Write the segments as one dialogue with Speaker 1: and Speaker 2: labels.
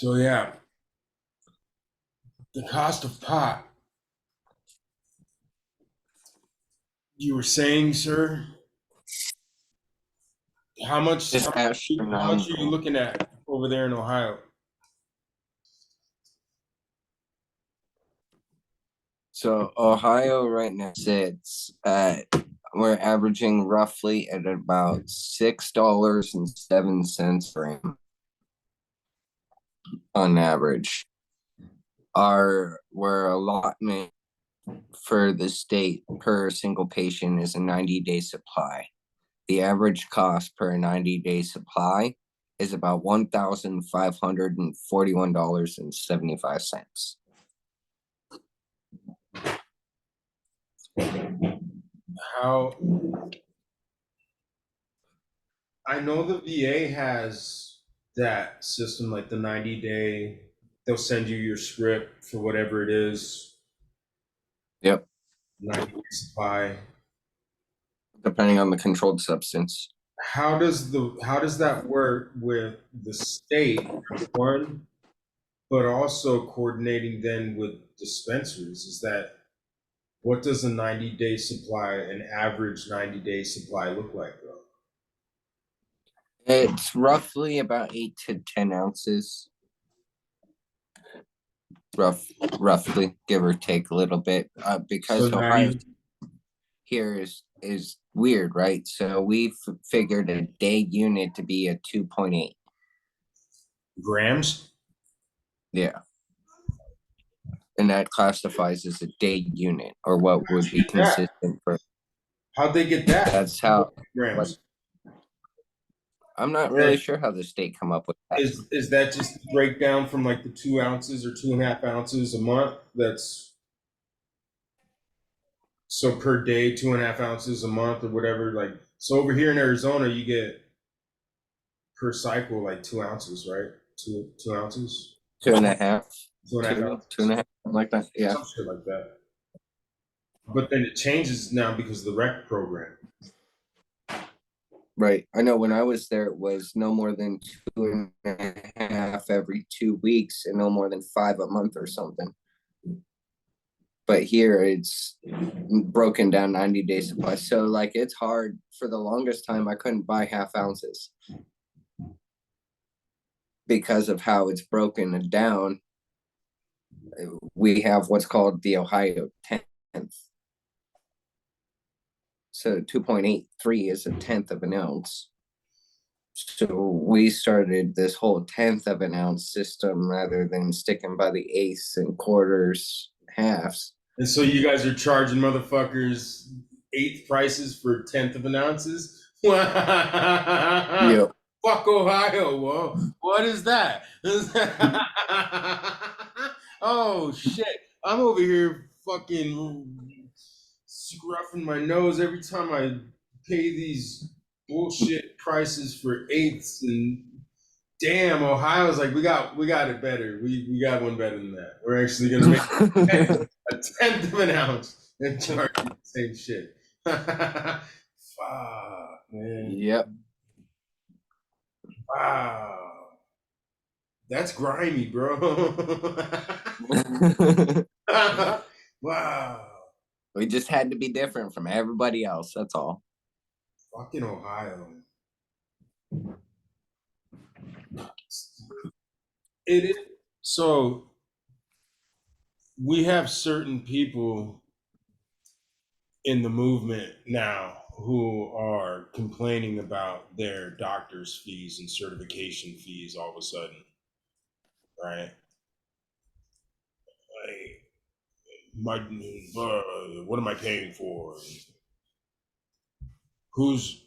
Speaker 1: So yeah, the cost of pot. You were saying, sir, how much?
Speaker 2: It's
Speaker 1: How much are you
Speaker 2: astronomical.
Speaker 1: looking at over there in Ohio?
Speaker 2: So Ohio right now sits at we're averaging roughly at about $6.07 gram on average. Our allotment for the state per single patient is a 90-day supply. The average cost per 90-day supply is about $1,541.75.
Speaker 1: How I know the VA has that system, like the 90 day. They'll send you your script for whatever it is,
Speaker 2: Yep,
Speaker 1: 90-day supply.
Speaker 2: depending on the controlled substance.
Speaker 1: How does that work with the state, number one, but also coordinating then with dispensaries? Is that what does a 90-day supply, an average 90-day supply look like, though?
Speaker 2: It's roughly about 8 to 10 ounces, rough, roughly, give or take a little bit,
Speaker 1: So
Speaker 2: because Ohio
Speaker 1: 90
Speaker 2: here is weird, right? So we figured a day unit to be a 2.8.
Speaker 1: grams?
Speaker 2: Yeah, and that classifies as a day unit, or what
Speaker 1: How'd
Speaker 2: would
Speaker 1: you
Speaker 2: be
Speaker 1: get that?
Speaker 2: consistent for.
Speaker 1: How'd they get that?
Speaker 2: That's how. What
Speaker 1: Grams.
Speaker 2: I'm not really
Speaker 1: That,
Speaker 2: sure how the state come up with that.
Speaker 1: is that just the breakdown from like the 2 ounces or 2.5 ounces a month? That's so per day, 2.5 ounces a month or whatever. Like, so over here in Arizona, you get per cycle like 2 ounces, right? Two ounces,
Speaker 2: Two and a half,
Speaker 1: two and a half
Speaker 2: two and
Speaker 1: ounces,
Speaker 2: a half, something like that. Yeah.
Speaker 1: some shit like that. But then it changes now because of the rec program.
Speaker 2: Right. I know when I was there, it was no more than 2.5 every 2 weeks and no more than five a month or something. But here it's broken down 90-day supply. So, like, it's hard. For the longest time, I couldn't buy half ounces because of how it's broken down. We have what's called the Ohio 10th. So 2.83 is a tenth of an ounce. So we started this whole tenth of an ounce system rather than sticking by the eighths and quarters, halves.
Speaker 1: And so you guys are charging motherfuckers eighth prices for tenth of an ounces? Fuck
Speaker 2: Yep.
Speaker 1: Ohio, whoa. What is that? Oh shit. I'm over here fucking scruffing my nose every time I pay these bullshit prices for eighths, and damn, Ohio's like we got it better. We got one better than that. We're actually gonna make a tenth of an ounce and charge you the same shit. Fuck, man.
Speaker 2: Yep.
Speaker 1: Wow. That's grimy, bro. Wow.
Speaker 2: We just had to be different from everybody else. That's all.
Speaker 1: Fucking Ohio. It is so we have certain people in the movement now who are complaining about their doctor's fees and certification fees all of a sudden, right? Like, my, what am I paying for? Who's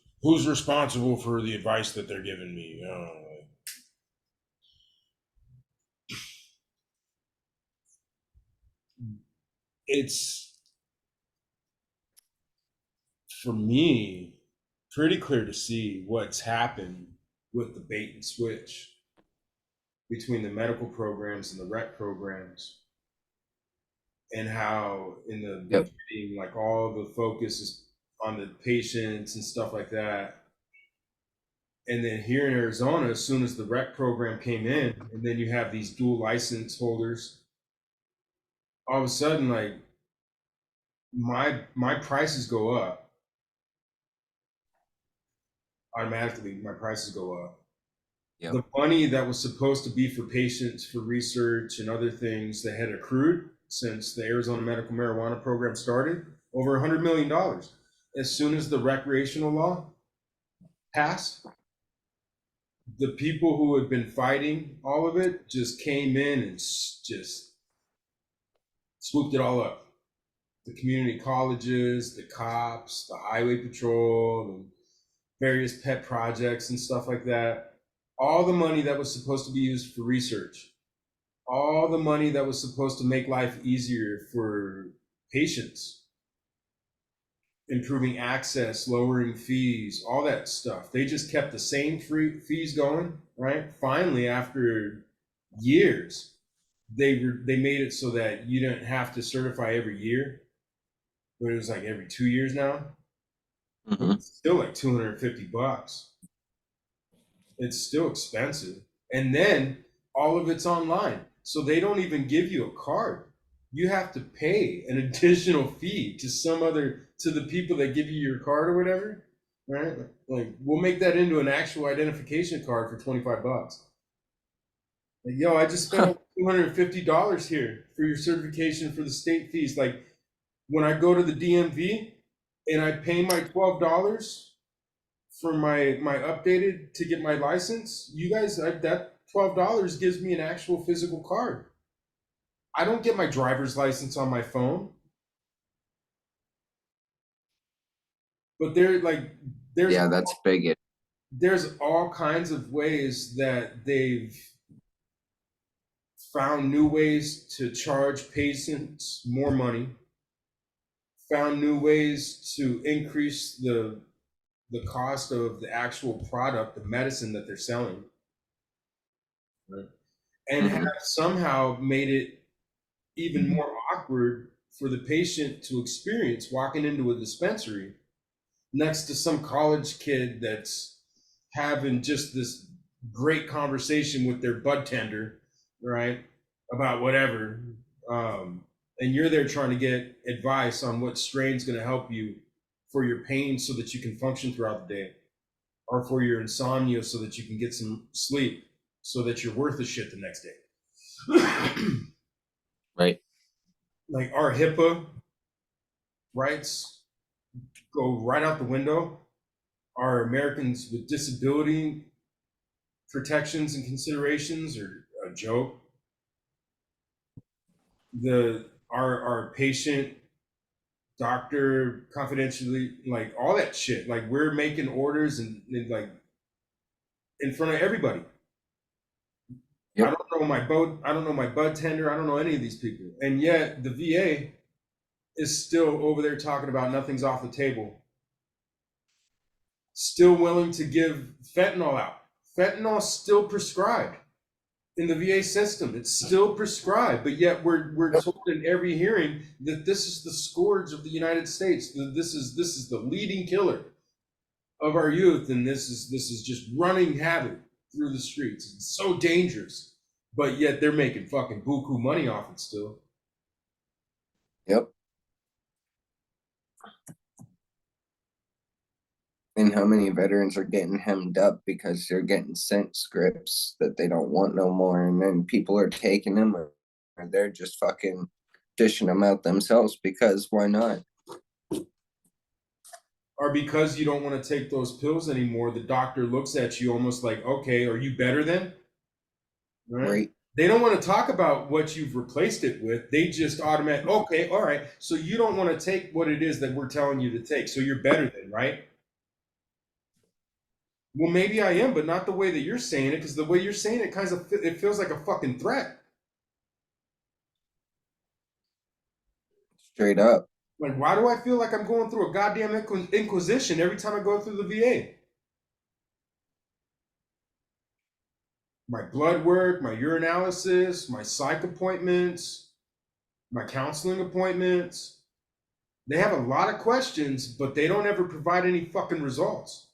Speaker 1: responsible for the advice that they're giving me? It's for me pretty clear to see what's happened with the bait and switch between the medical programs and the rec programs, and how in the
Speaker 2: Yep.
Speaker 1: beginning, like all the focus is on the patients and stuff like that. And then here in Arizona, as soon as the rec program came in, and then you have these dual license holders, all of a sudden, like my prices go up automatically. My prices go up.
Speaker 2: Yep.
Speaker 1: The money that was supposed to be for patients, for research and other things that had accrued since the Arizona medical marijuana program started, over $100 million. As soon as the recreational law passed, the people who had been fighting all of it just came in and just swooped it all up. The community colleges, the cops, the highway patrol, and various pet projects and stuff like that. All the money that was supposed to be used for research, all the money that was supposed to make life easier for patients, improving access, lowering fees, all that stuff. They just kept the same free fees going, right? Finally, after years, they made it so that you didn't have to certify every year, but it was like every 2 years now.
Speaker 2: Mm-hmm.
Speaker 1: It's still like $250. It's still expensive. And then all of it's online. So they don't even give you a card. You have to pay an additional fee to some other to the people that give you your card or whatever. Right? Like we'll make that into an actual identification card for $25. Like, yo, I just spent $250 here for your certification for the state fees. Like when I go to the DMV and I pay my $12 for my updated to get my license, you guys, that $12 gives me an actual physical card. I don't get my driver's license on my phone, but
Speaker 2: Yeah, that's big.
Speaker 1: there's all kinds of ways that they've found new ways to charge patients more money, found new ways to increase the cost of the actual product, the medicine that they're selling, right? And have
Speaker 2: Mm-hmm.
Speaker 1: somehow made it even more awkward for the patient to experience walking into a dispensary next to some college kid that's having just this great conversation with their bud tender, right? About whatever. And you're there trying to get advice on what strain's going to help you for your pain so that you can function throughout the day, or for your insomnia so that you can get some sleep so that you're worth a shit the next day.
Speaker 2: Right.
Speaker 1: Like our HIPAA rights go right out the window. Our Americans with disability protections and considerations are a joke. Our patient doctor confidentially, like all that shit. Like we're making orders and like in front of everybody.
Speaker 2: Yep.
Speaker 1: I don't know my bud tender. I don't know any of these people, and yet the VA is still over there talking about nothing's off the table. Still willing to give fentanyl out. Fentanyl's still prescribed in the VA system. It's still prescribed, but yet we're told in every hearing that this is the scourge of the United States. This is the leading killer of our youth, and this is just running havoc through the streets. It's so dangerous, but yet they're making fucking buku money off it still.
Speaker 2: Yep. And how many veterans are getting hemmed up because they're getting sent scripts that they don't want no more, and then people are taking them, or they're just fucking dishing them out themselves because why not?
Speaker 1: Or because you don't want to take those pills anymore, the doctor looks at you almost like, okay, are you better then? Right? They don't want to talk about what you've replaced it with. They just automatically, okay, all right. So you don't want to take what it is that we're telling you to take. So you're better than, right? Well, maybe I am, but not the way that you're saying it, because the way you're saying it kind of it feels like a fucking threat.
Speaker 2: Straight up.
Speaker 1: Like, why do I feel like I'm going through a goddamn inquisition every time I go through the VA? My blood work, my urinalysis, my psych appointments, my counseling appointments. They have a lot of questions, but they don't ever provide any fucking results.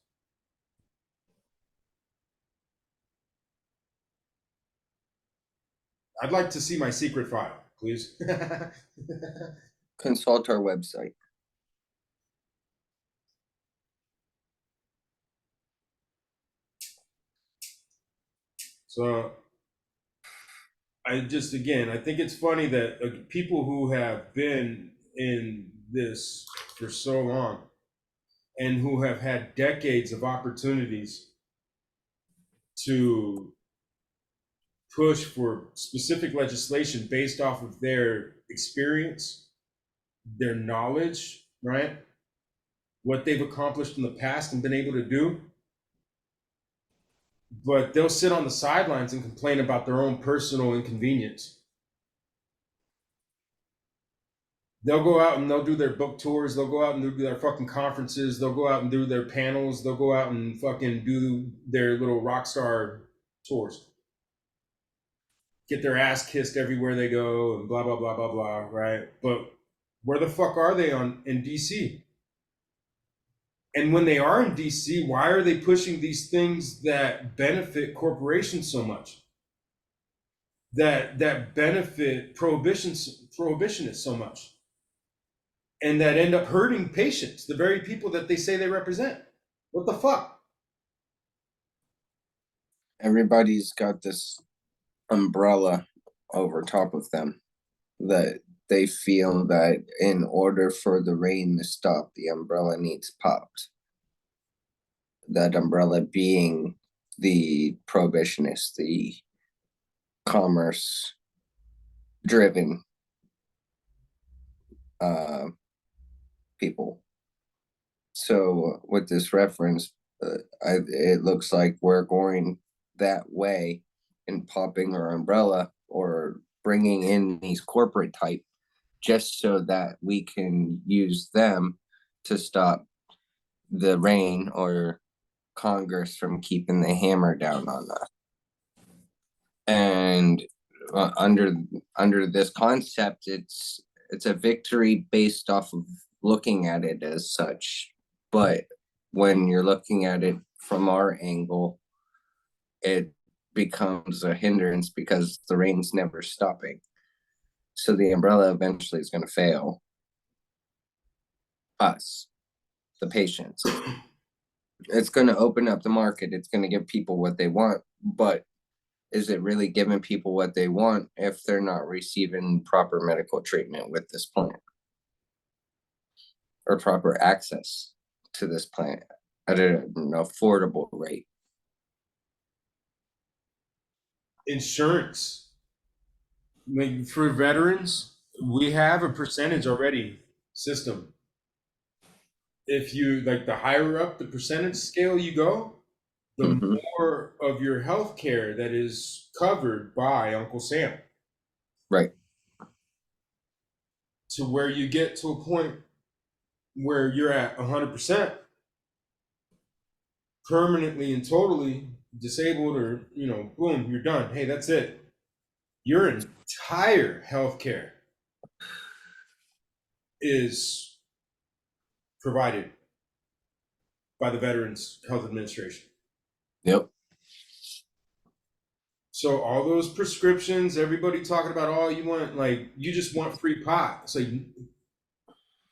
Speaker 1: I'd like to see my secret file, please.
Speaker 2: Consult our website.
Speaker 1: So I just, again, I think it's funny that people who have been in this for so long and who have had decades of opportunities to push for specific legislation based off of their experience, their knowledge, right? What they've accomplished in the past and been able to do. But they'll sit on the sidelines and complain about their own personal inconvenience. They'll go out and they'll do their book tours. They'll go out and do their fucking conferences. They'll go out and do their panels. They'll go out and fucking do their little rock star tours. Get their ass kissed everywhere they go and blah, blah, blah, blah, blah, right? But where the fuck are they in DC? And when they are in DC, why are they pushing these things that benefit corporations so much? That benefit prohibitionists so much? And that end up hurting patients, the very people that they say they represent. What the fuck?
Speaker 2: Everybody's got this umbrella over top of them that they feel that in order for the rain to stop, the umbrella needs popped. That umbrella being the prohibitionists, the commerce driven people. So with this reference, it looks like we're going that way and popping our umbrella or bringing in these corporate type just so that we can use them to stop the rain or Congress from keeping the hammer down on us. And under this concept, it's a victory based off of looking at it as such. But when you're looking at it from our angle, it becomes a hindrance because the rain's never stopping. So the umbrella eventually is going to fail us, the patients. It's going to open up the market. It's going to give people what they want. But is it really giving people what they want if they're not receiving proper medical treatment with this plant or proper access to this plant at an affordable rate?
Speaker 1: Insurance. Like for veterans, we have a percentage already system. If you like, the higher up the percentage scale you go, the
Speaker 2: Mm-hmm.
Speaker 1: more of your health care that is covered by Uncle Sam.
Speaker 2: Right.
Speaker 1: To where you get to a point where you're at 100% permanently and totally disabled, or, boom, you're done. Hey, that's it. Your entire healthcare is provided by the Veterans Health Administration.
Speaker 2: Yep.
Speaker 1: So all those prescriptions, everybody talking about, oh, you just want free pot. So,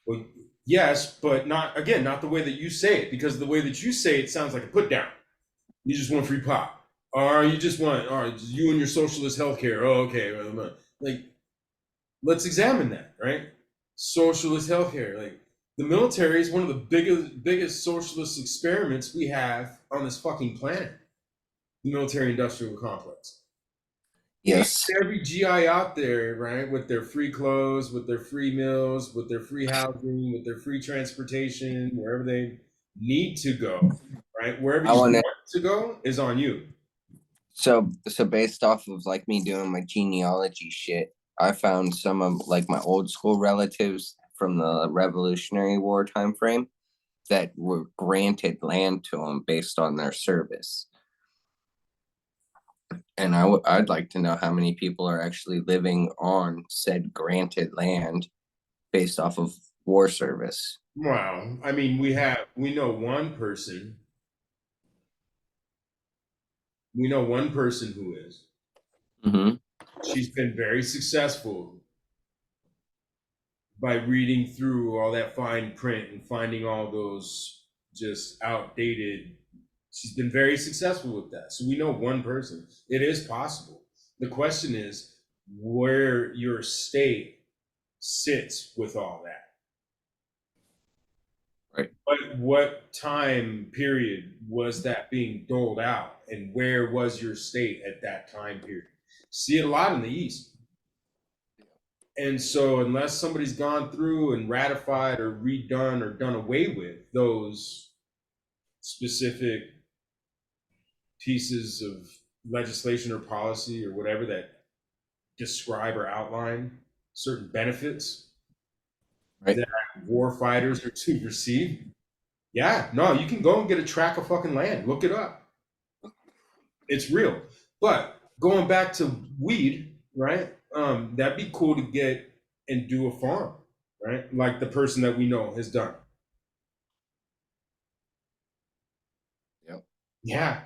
Speaker 1: well, yes, but not the way that you say it, because the way that you say it sounds like a put down. You just want free pot. Or you just want, all right, you and your socialist healthcare. Oh, okay. Like, let's examine that, right? Socialist healthcare. Like, the military is one of the biggest socialist experiments we have on this fucking planet. The military-industrial complex.
Speaker 2: Yes.
Speaker 1: Every GI out there, right, with their free clothes, with their free meals, with their free housing, with their free transportation, wherever they need to go, right? Wherever you want to go is on you.
Speaker 2: So based off of like me doing my genealogy shit, I found some of like my old school relatives from the Revolutionary War time frame that were granted land to them based on their service. And I'd like to know how many people are actually living on said granted land based off of war service.
Speaker 1: Wow. I mean, we know one person. We know one person who is.
Speaker 2: Mm-hmm.
Speaker 1: she's been very successful by reading through all that fine print and finding all those just outdated. She's been very successful with that. So we know one person. It is possible. The question is where your state sits with all that.
Speaker 2: Right.
Speaker 1: What time period was that being doled out, and where was your state at that time period? See it a lot in the East. And so, unless somebody's gone through and ratified or redone or done away with those specific pieces of legislation or policy or whatever that describe or outline certain benefits
Speaker 2: Right.
Speaker 1: that war fighters are to receive, yeah, no, you can go and get a tract of fucking land. Look it up. It's real. But going back to weed, right? That'd be cool to get and do a farm, right? Like the person that we know has done.
Speaker 2: Yep.
Speaker 1: Yeah,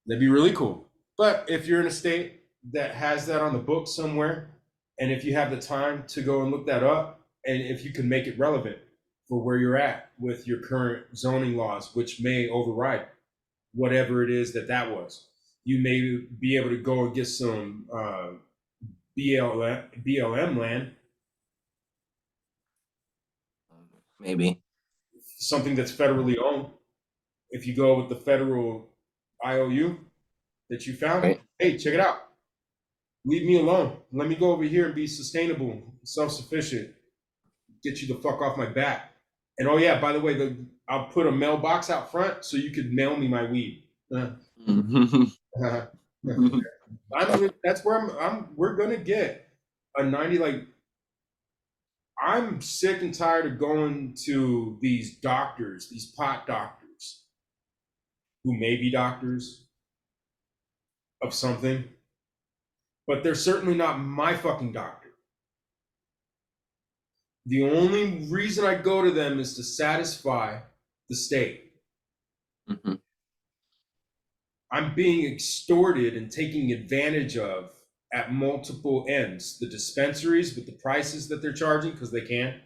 Speaker 1: that'd be really cool. But if you're in a state that has that on the book somewhere, and if you have the time to go and look that up, and if you can make it relevant for where you're at with your current zoning laws, which may override whatever it is that was, you may be able to go and get some BLM land,
Speaker 2: Maybe.
Speaker 1: something that's federally owned. If you go with the federal IOU that you found,
Speaker 2: Right.
Speaker 1: hey, check it out. Leave me alone. Let me go over here and be sustainable, self-sufficient. Get you the fuck off my back. And oh yeah, by the way, I'll put a mailbox out front so you could mail me my weed. That's where we're gonna get a 90. Like, I'm sick and tired of going to these doctors, these pot doctors, who may be doctors of something, but they're certainly not my fucking doctor. The only reason I go to them is to satisfy the state.
Speaker 2: Mm-hmm.
Speaker 1: I'm being extorted and taking advantage of at multiple ends. The dispensaries with the prices that they're charging, because they can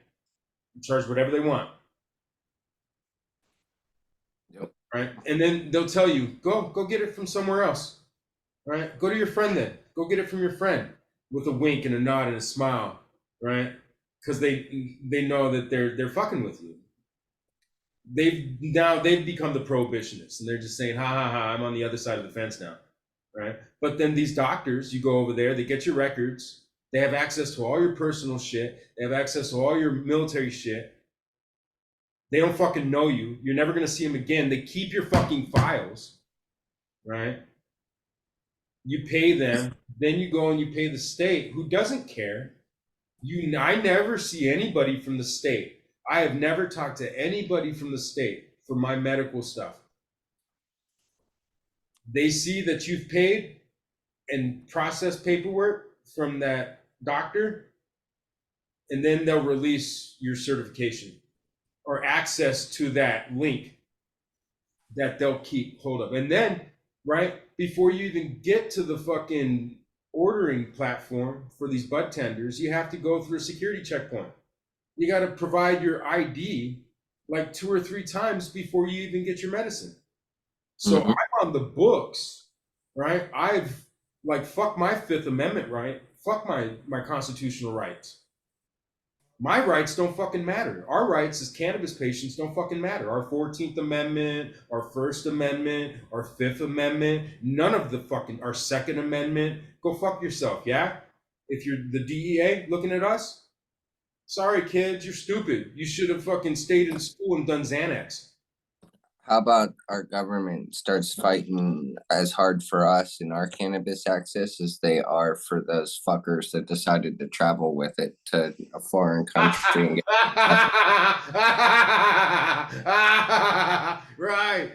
Speaker 1: charge whatever they want.
Speaker 2: Yep.
Speaker 1: Right. And then they'll tell you, go get it from somewhere else. Right. Go to your friend then. Go get it from your friend, with a wink and a nod and a smile. Right. Because they know that they're fucking with you. They've become the prohibitionists, and they're just saying, ha ha ha, I'm on the other side of the fence now. Right. But then these doctors, you go over there, they get your records, they have access to all your personal shit, they have access to all your military shit. They don't fucking know you. You're never gonna see them again. They keep your fucking files. Right. You pay them, then you go and you pay the state, who doesn't care. I never see anybody from the state. I have never talked to anybody from the state for my medical stuff. They see that you've paid and processed paperwork from that doctor, and then they'll release your certification or access to that link that they'll keep hold of. And then, right, before you even get to the fucking ordering platform for these bud tenders, you have to go through a security checkpoint. You got to provide your ID like 2 or 3 times before you even get your medicine. So I'm on the books, right? I've fuck my Fifth Amendment right. Fuck my constitutional rights. My rights don't fucking matter. Our rights as cannabis patients don't fucking matter. Our 14th Amendment, our First Amendment, our Fifth Amendment, none of the fucking, our Second Amendment. Go fuck yourself, yeah? If you're the DEA looking at us, sorry kids, you're stupid. You should have fucking stayed in school and done Xanax.
Speaker 2: How about our government starts fighting as hard for us in our cannabis access as they are for those fuckers that decided to travel with it to a foreign country and get
Speaker 1: Right.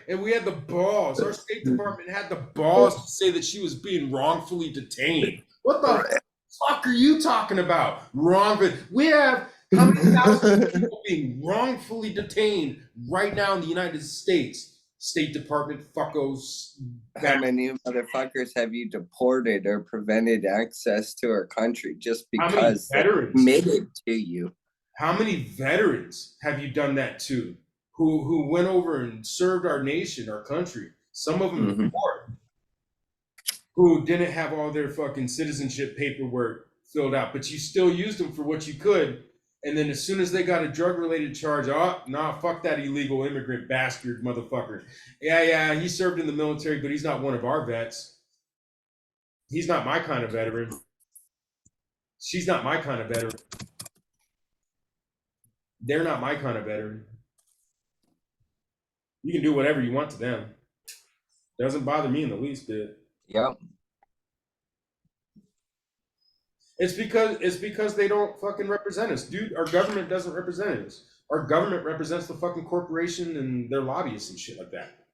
Speaker 1: And we had the balls. Our State Department had the balls to say that she was being wrongfully detained. What the fuck are you talking about? We have how many thousands of people being wrongfully detained right now in the United States? State Department fuckos.
Speaker 2: How many motherfuckers have you deported or prevented access to our country just
Speaker 1: How many
Speaker 2: because they
Speaker 1: veterans?
Speaker 2: committed to you?
Speaker 1: How many veterans have you done that to? Who went over and served our nation, our country? Some of them
Speaker 2: Mhm.
Speaker 1: more, who didn't have all their fucking citizenship paperwork filled out, but you still used them for what you could. And then as soon as they got a drug related charge, oh, nah, fuck that illegal immigrant bastard motherfucker. Yeah, he served in the military, but he's not one of our vets. He's not my kind of veteran. She's not my kind of veteran. They're not my kind of veteran. You can do whatever you want to them. Doesn't bother me in the least bit.
Speaker 2: Yep.
Speaker 1: It's because they don't fucking represent us, dude. Our government doesn't represent us. Our government represents the fucking corporation and their lobbyists and shit like that.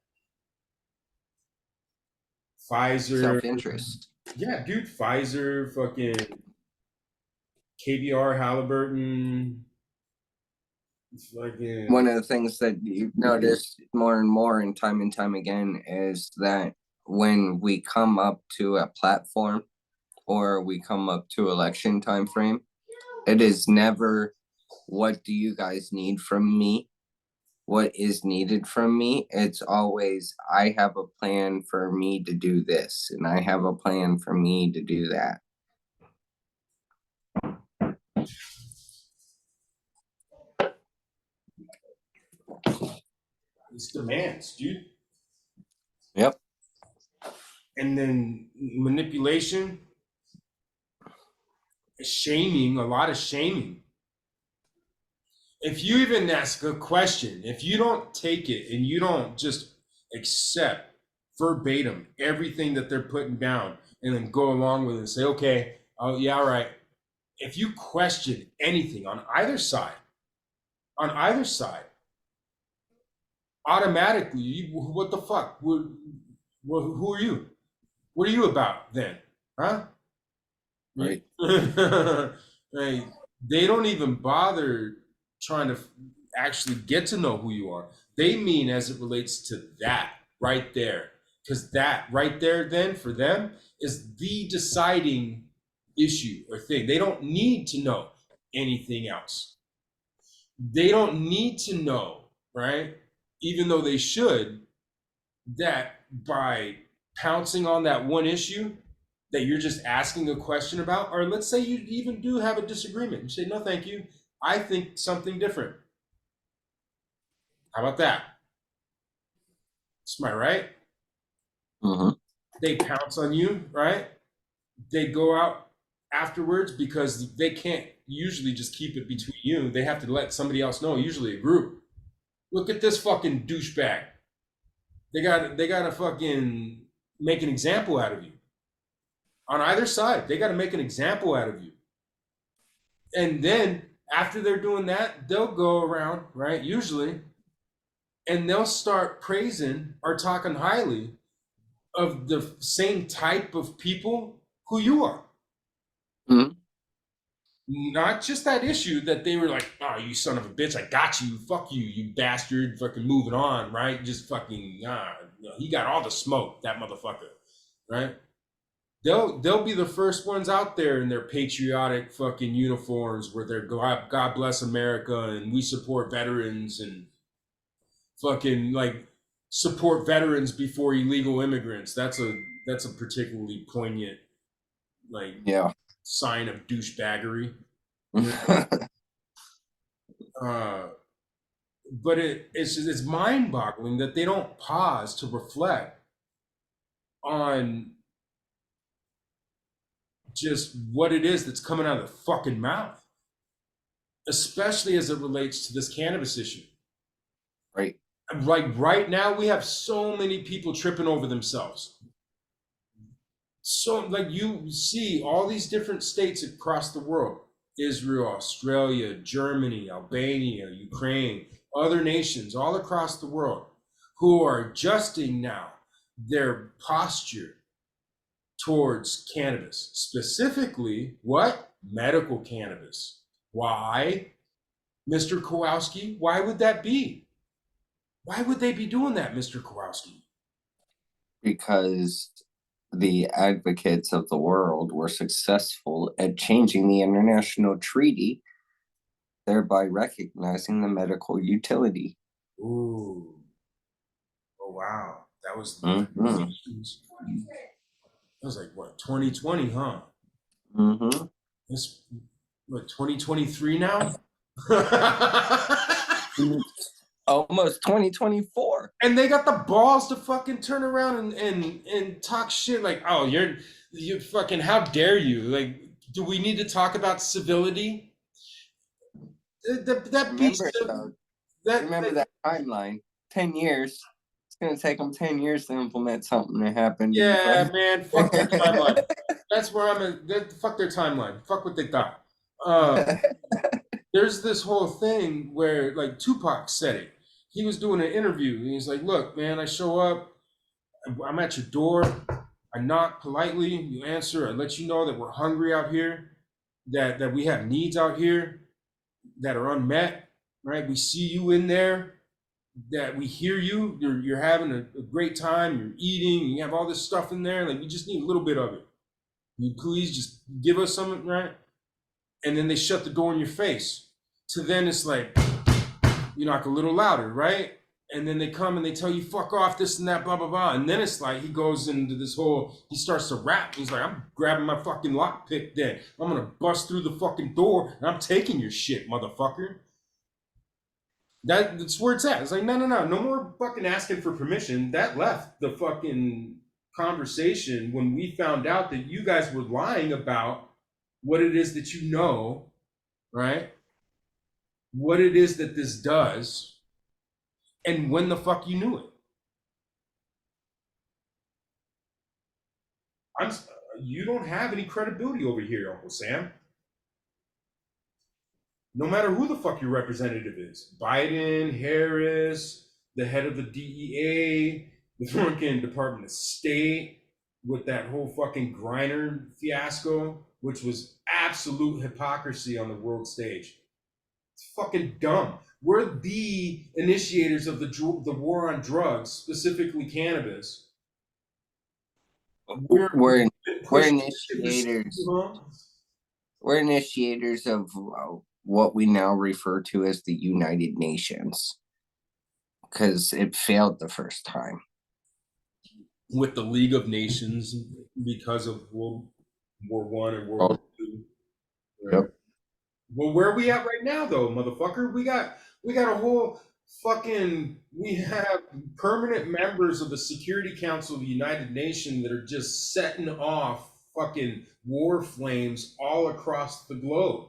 Speaker 1: Pfizer,
Speaker 2: Self-interest.
Speaker 1: yeah, dude. Pfizer, fucking KBR, Halliburton, fucking.
Speaker 2: One of the things that you've noticed more and time again is that when we come up to a platform or we come up to election time frame, it is never what do you guys need from me? What is needed from me? It's always I have a plan for me to do this and I have a plan for me to do that.
Speaker 1: It's demands, dude.
Speaker 2: Yep.
Speaker 1: And then manipulation, shaming, a lot of shaming. If you even ask a question, if you don't take it and you don't just accept verbatim everything that they're putting down and then go along with it and say, okay, oh, yeah, all right. If you question anything on either side, automatically, what the fuck? Who are you? What are you about then? Huh?
Speaker 2: Right.
Speaker 1: Like, they don't even bother trying to actually get to know who you are. They mean as it relates to that right there. Because that right there, then for them, is the deciding issue or thing. They don't need to know anything else. They don't need to know, right? Even though they should, that by pouncing on that one issue that you're just asking a question about, or let's say you even do have a disagreement, you say, no, thank you. I think something different. How about that? Am I right?
Speaker 2: Mm-hmm.
Speaker 1: They pounce on you, right? They go out afterwards because they can't usually just keep it between you. They have to let somebody else know, usually a group. Look at this fucking douchebag. They gotta fucking make an example out of you. On either side, they gotta make an example out of you. And then after they're doing that, they'll go around, right? Usually, and they'll start praising or talking highly of the same type of people who you are.
Speaker 2: Mm-hmm.
Speaker 1: Not just that issue that they were like, oh, you son of a bitch, I got you, fuck you, you bastard, fucking moving on, right? Just fucking, he got all the smoke, that motherfucker, right? They'll be the first ones out there in their patriotic fucking uniforms where they're God bless America and we support veterans and fucking like support veterans before illegal immigrants. That's a particularly poignant like sign of douchebaggery. But it's mind-boggling that they don't pause to reflect on just what it is that's coming out of the fucking mouth, especially as it relates to this cannabis issue.
Speaker 2: Right.
Speaker 1: Like right now, we have so many people tripping over themselves. So like you see all these different states across the world, Israel, Australia, Germany, Albania, Ukraine, other nations all across the world who are adjusting now their posture towards cannabis, specifically what? Medical cannabis. Why, Mr. Kowalski? Why would that be? Why would they be doing that, Mr. Kowalski?
Speaker 2: Because the advocates of the world were successful at changing the international treaty, thereby recognizing the medical utility.
Speaker 1: Ooh. Oh wow. That was
Speaker 2: Mm-hmm.
Speaker 1: that was like what, 2020, huh?
Speaker 2: Mm-hmm.
Speaker 1: It's what, 2023 now?
Speaker 2: Almost 2024.
Speaker 1: And they got the balls to fucking turn around and talk shit like, oh, you fucking, how dare you? Like, do we need to talk about civility? That beats
Speaker 2: Remember, remember
Speaker 1: that
Speaker 2: that timeline? 10 years. It's going to take them 10 years to implement something that happened in
Speaker 1: yeah, man, fuck their timeline.
Speaker 2: 20.
Speaker 1: That's where I'm at. Fuck their timeline. Fuck what they thought. There's this whole thing where like Tupac said it. He was doing an interview and he's like, look, man, I show up, I'm at your door, I knock politely, you answer, I let you know that we're hungry out here, that we have needs out here that are unmet, right? We see you in there, that we hear you, you're having a great time, you're eating, you have all this stuff in there, like we just need a little bit of it. You please just give us some, right? And then they shut the door in your face. So then it's like, you knock a little louder, right? And then they come and they tell you, fuck off, this and that, blah, blah, blah. And then it's like, he goes into this whole, he starts to rap. He's like, I'm grabbing my fucking lockpick then. I'm going to bust through the fucking door and I'm taking your shit, motherfucker. That's where it's at. It's like, no, no, no. No more fucking asking for permission. That left the fucking conversation when we found out that you guys were lying about what it is that you know, right? What it is that this does, and when the fuck you knew it. I'm you don't have any credibility over here, Uncle Sam. No matter who the fuck your representative is, Biden, Harris, the head of the DEA, the fucking Department of State, with that whole fucking Griner fiasco, which was absolute hypocrisy on the world stage. It's fucking dumb. We're the initiators of the war on drugs, specifically cannabis.
Speaker 2: We're initiators. We're initiators of what we now refer to as the United Nations, because it failed the first time.
Speaker 1: With the League of Nations because of World War One and World War Two. Right? Yep. Well, where are we at right now, though, motherfucker? We got a whole fucking. We have permanent members of the Security Council of the United Nations that are just setting off fucking war flames all across the globe.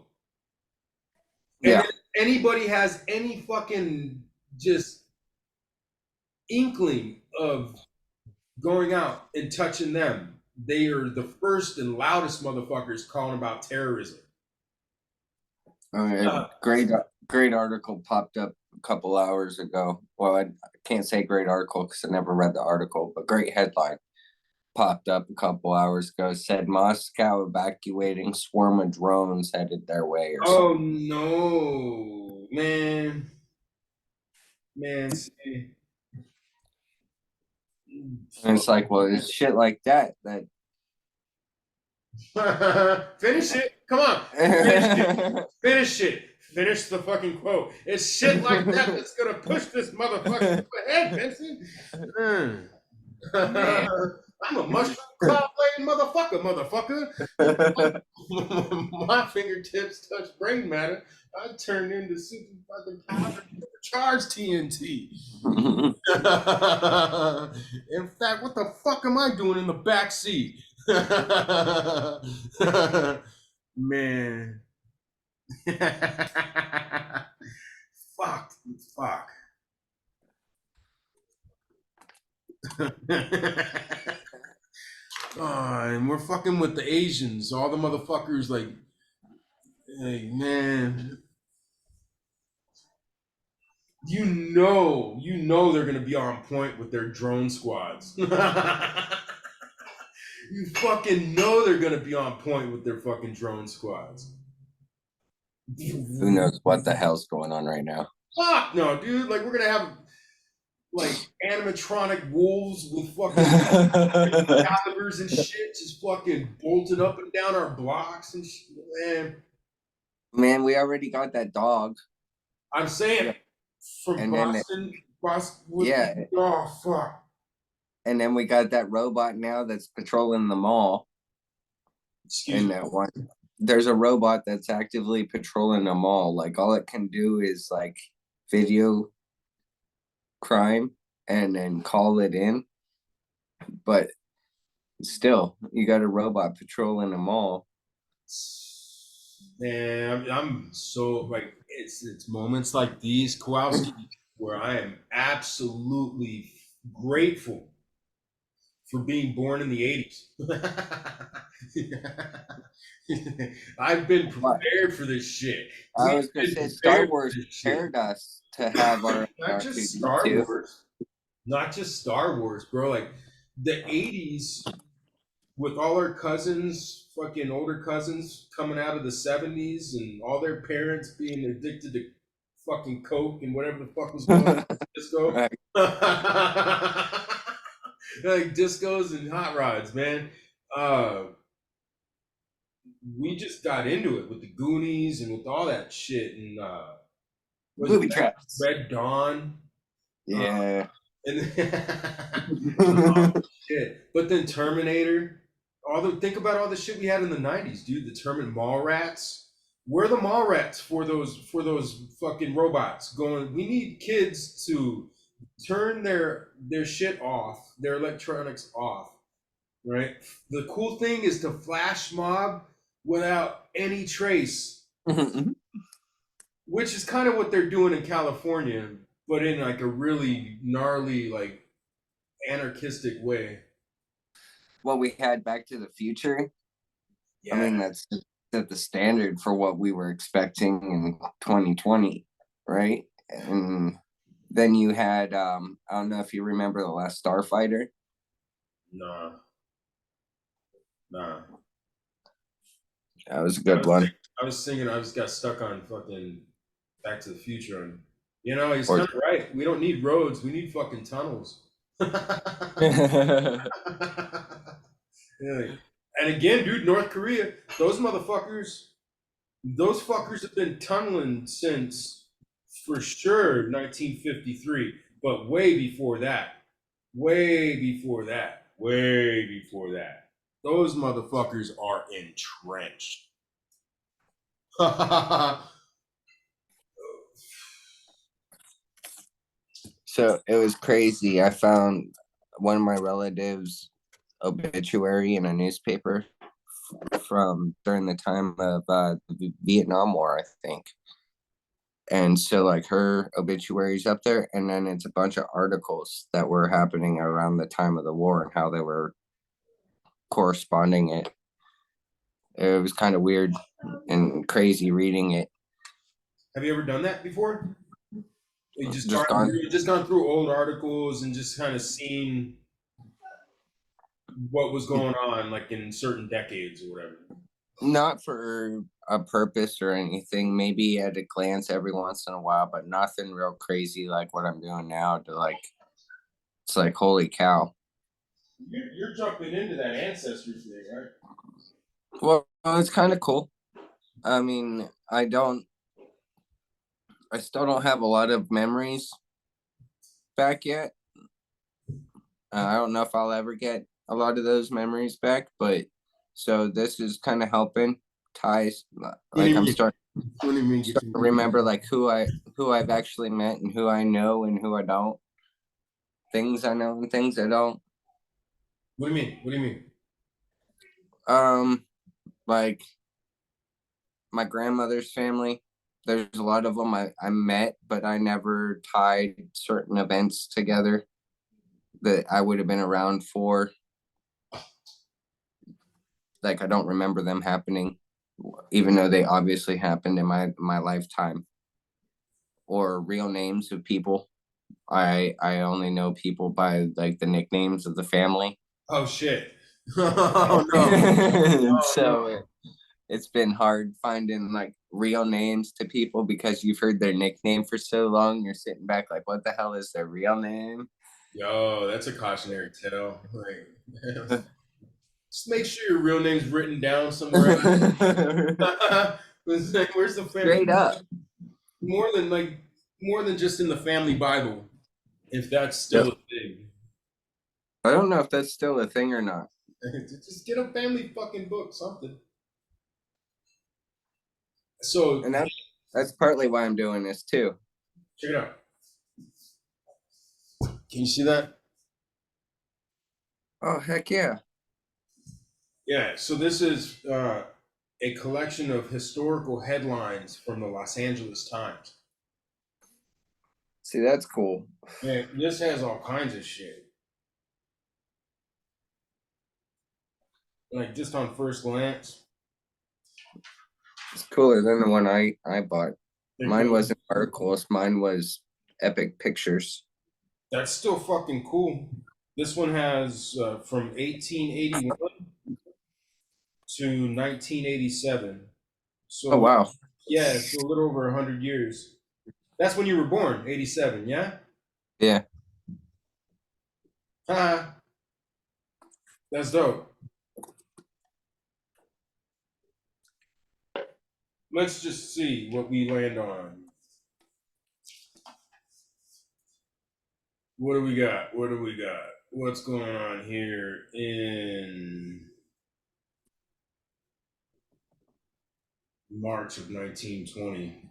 Speaker 1: And yeah. If anybody has any fucking just inkling of going out and touching them, they are the first and loudest motherfuckers calling about terrorism.
Speaker 2: Great article popped up a couple hours ago. Well, I can't say great article because I never read the article, but great headline popped up a couple hours ago. Said Moscow evacuating swarm of drones headed their way. Or something.
Speaker 1: No, man. See.
Speaker 2: And it's like, well, it's shit like that
Speaker 1: Finish it. Come on. Finish it. Finish the fucking quote. It's shit like that that's gonna push this motherfucker ahead, Vincent. I'm a mushroom cloud playing motherfucker. My fingertips touch brain matter. I turn into super fucking power charged TNT. In fact, what the fuck am I doing in the back seat? Man. Fuck. And we're fucking with the Asians. All the motherfuckers like, hey, man. You know they're gonna be on point with their drone squads. You fucking know they're gonna be on point with their fucking drone squads.
Speaker 2: Who knows what the hell's going on right now?
Speaker 1: Fuck no, dude. Like we're gonna have like animatronic wolves with fucking calibers and shit, just fucking bolted up and down our blocks and shit, man.
Speaker 2: Man, we already got that dog.
Speaker 1: I'm saying
Speaker 2: Yeah.
Speaker 1: from
Speaker 2: And then
Speaker 1: Boston with
Speaker 2: yeah,
Speaker 1: oh fuck.
Speaker 2: and then we got that robot now that's patrolling the mall.
Speaker 1: Excuse
Speaker 2: And
Speaker 1: me.
Speaker 2: that one, there's a robot that's actively patrolling the mall. Like all it can do is like video crime and then call it in. But still, you got a robot patrolling the mall.
Speaker 1: Man, I'm so like it's moments like these, Kowalski, where I am absolutely grateful for being born in the 80s. I've been
Speaker 2: But
Speaker 1: prepared for this shit.
Speaker 2: I
Speaker 1: We've
Speaker 2: was gonna
Speaker 1: been
Speaker 2: say Star
Speaker 1: prepared for
Speaker 2: Wars
Speaker 1: this shit.
Speaker 2: prepared us to have our
Speaker 1: Not just Star
Speaker 2: R2D2.
Speaker 1: Wars, not just Star Wars, bro. Like the 80s with all our cousins, fucking older cousins coming out of the 70s and all their parents being addicted to fucking coke and whatever the fuck was going on in disco.
Speaker 2: Right.
Speaker 1: Like discos and hot rods, man. Uh we just got into it with the Goonies and with all that shit and was
Speaker 2: Booby traps.
Speaker 1: Red Dawn.
Speaker 2: Yeah.
Speaker 1: And oh, shit. But then Terminator. Think about all the shit we had in the 90s, dude. The Terminator mall rats. We're the mall rats for those fucking robots going. We need kids to turn their shit off, their electronics off, right? The cool thing is to flash mob without any trace, which is kind of what they're doing in California, but in like a really gnarly, like anarchistic way.
Speaker 2: What we had Back to the Future.
Speaker 1: Yeah.
Speaker 2: I mean, that's set the standard for what we were expecting in 2020, right? And then you had I don't know if you remember the last Starfighter.
Speaker 1: Nah. Nah.
Speaker 2: That was a good one.
Speaker 1: I was singing. I just got stuck on fucking Back to the Future, and he's
Speaker 2: Or
Speaker 1: kind of right. We don't need roads. We need fucking tunnels. Yeah. And again, dude, North Korea, those motherfuckers, those fuckers have been tunneling since for sure 1953, but way before that, way before that, way before that. Those motherfuckers are entrenched.
Speaker 2: So it was crazy. I found one of my relatives' obituary in a newspaper from during the time of the Vietnam War, I think. And so like her obituary's up there, and then it's a bunch of articles that were happening around the time of the war and how they were corresponding it. It was kind of weird and crazy reading it.
Speaker 1: Have you ever done that before? You just gone through old articles and just kind of seen what was going on, like in certain decades or whatever.
Speaker 2: Not for a purpose or anything. Maybe at a glance every once in a while, but nothing real crazy like what I'm doing now. To like, it's like holy cow.
Speaker 1: You're jumping into that ancestry thing, right?
Speaker 2: Well, it's kind of cool. I mean, I still don't have a lot of memories back yet. I don't know if I'll ever get a lot of those memories back, but so this is kind of helping ties. Like I'm starting to remember like who I've actually met and who I know and who I don't. Things I know and things I don't.
Speaker 1: What do you mean? What do you mean?
Speaker 2: Like my grandmother's family. There's a lot of them I met, but I never tied certain events together that I would have been around for. Like I don't remember them happening, even though they obviously happened in my lifetime. Or real names of people. I only know people by like the nicknames of the family.
Speaker 1: Oh shit! Oh no!
Speaker 2: So it's been hard finding like real names to people because you've heard their nickname for so long. You're sitting back like, what the hell is their real name?
Speaker 1: Yo, that's a cautionary tale. Like, just make sure your real name's written down somewhere. It's like, where's the family?
Speaker 2: Straight up.
Speaker 1: More than like more than just in the family Bible, if that's
Speaker 2: Yep.
Speaker 1: still a thing.
Speaker 2: I don't know if that's still a thing or not.
Speaker 1: Just get a family fucking book, something. So
Speaker 2: And that's partly why I'm doing this too.
Speaker 1: check it out. Can you see that?
Speaker 2: Oh, heck yeah.
Speaker 1: Yeah. So this is a collection of historical headlines from the Los Angeles Times.
Speaker 2: See, that's cool.
Speaker 1: Yeah, this has all kinds of shit. Like just on first glance,
Speaker 2: It's cooler than the one I bought.
Speaker 1: they
Speaker 2: Mine
Speaker 1: go,
Speaker 2: wasn't articles. Mine was epic pictures.
Speaker 1: that's still fucking cool. This one has from 1881 to 1987.
Speaker 2: Oh,
Speaker 1: So
Speaker 2: wow.
Speaker 1: yeah, so a little over 100 years. That's when you were born, 87. Yeah.
Speaker 2: Yeah.
Speaker 1: Haha, that's dope. Let's just see what we land on. What do we got? What do we got? What's going on here in March of 1920?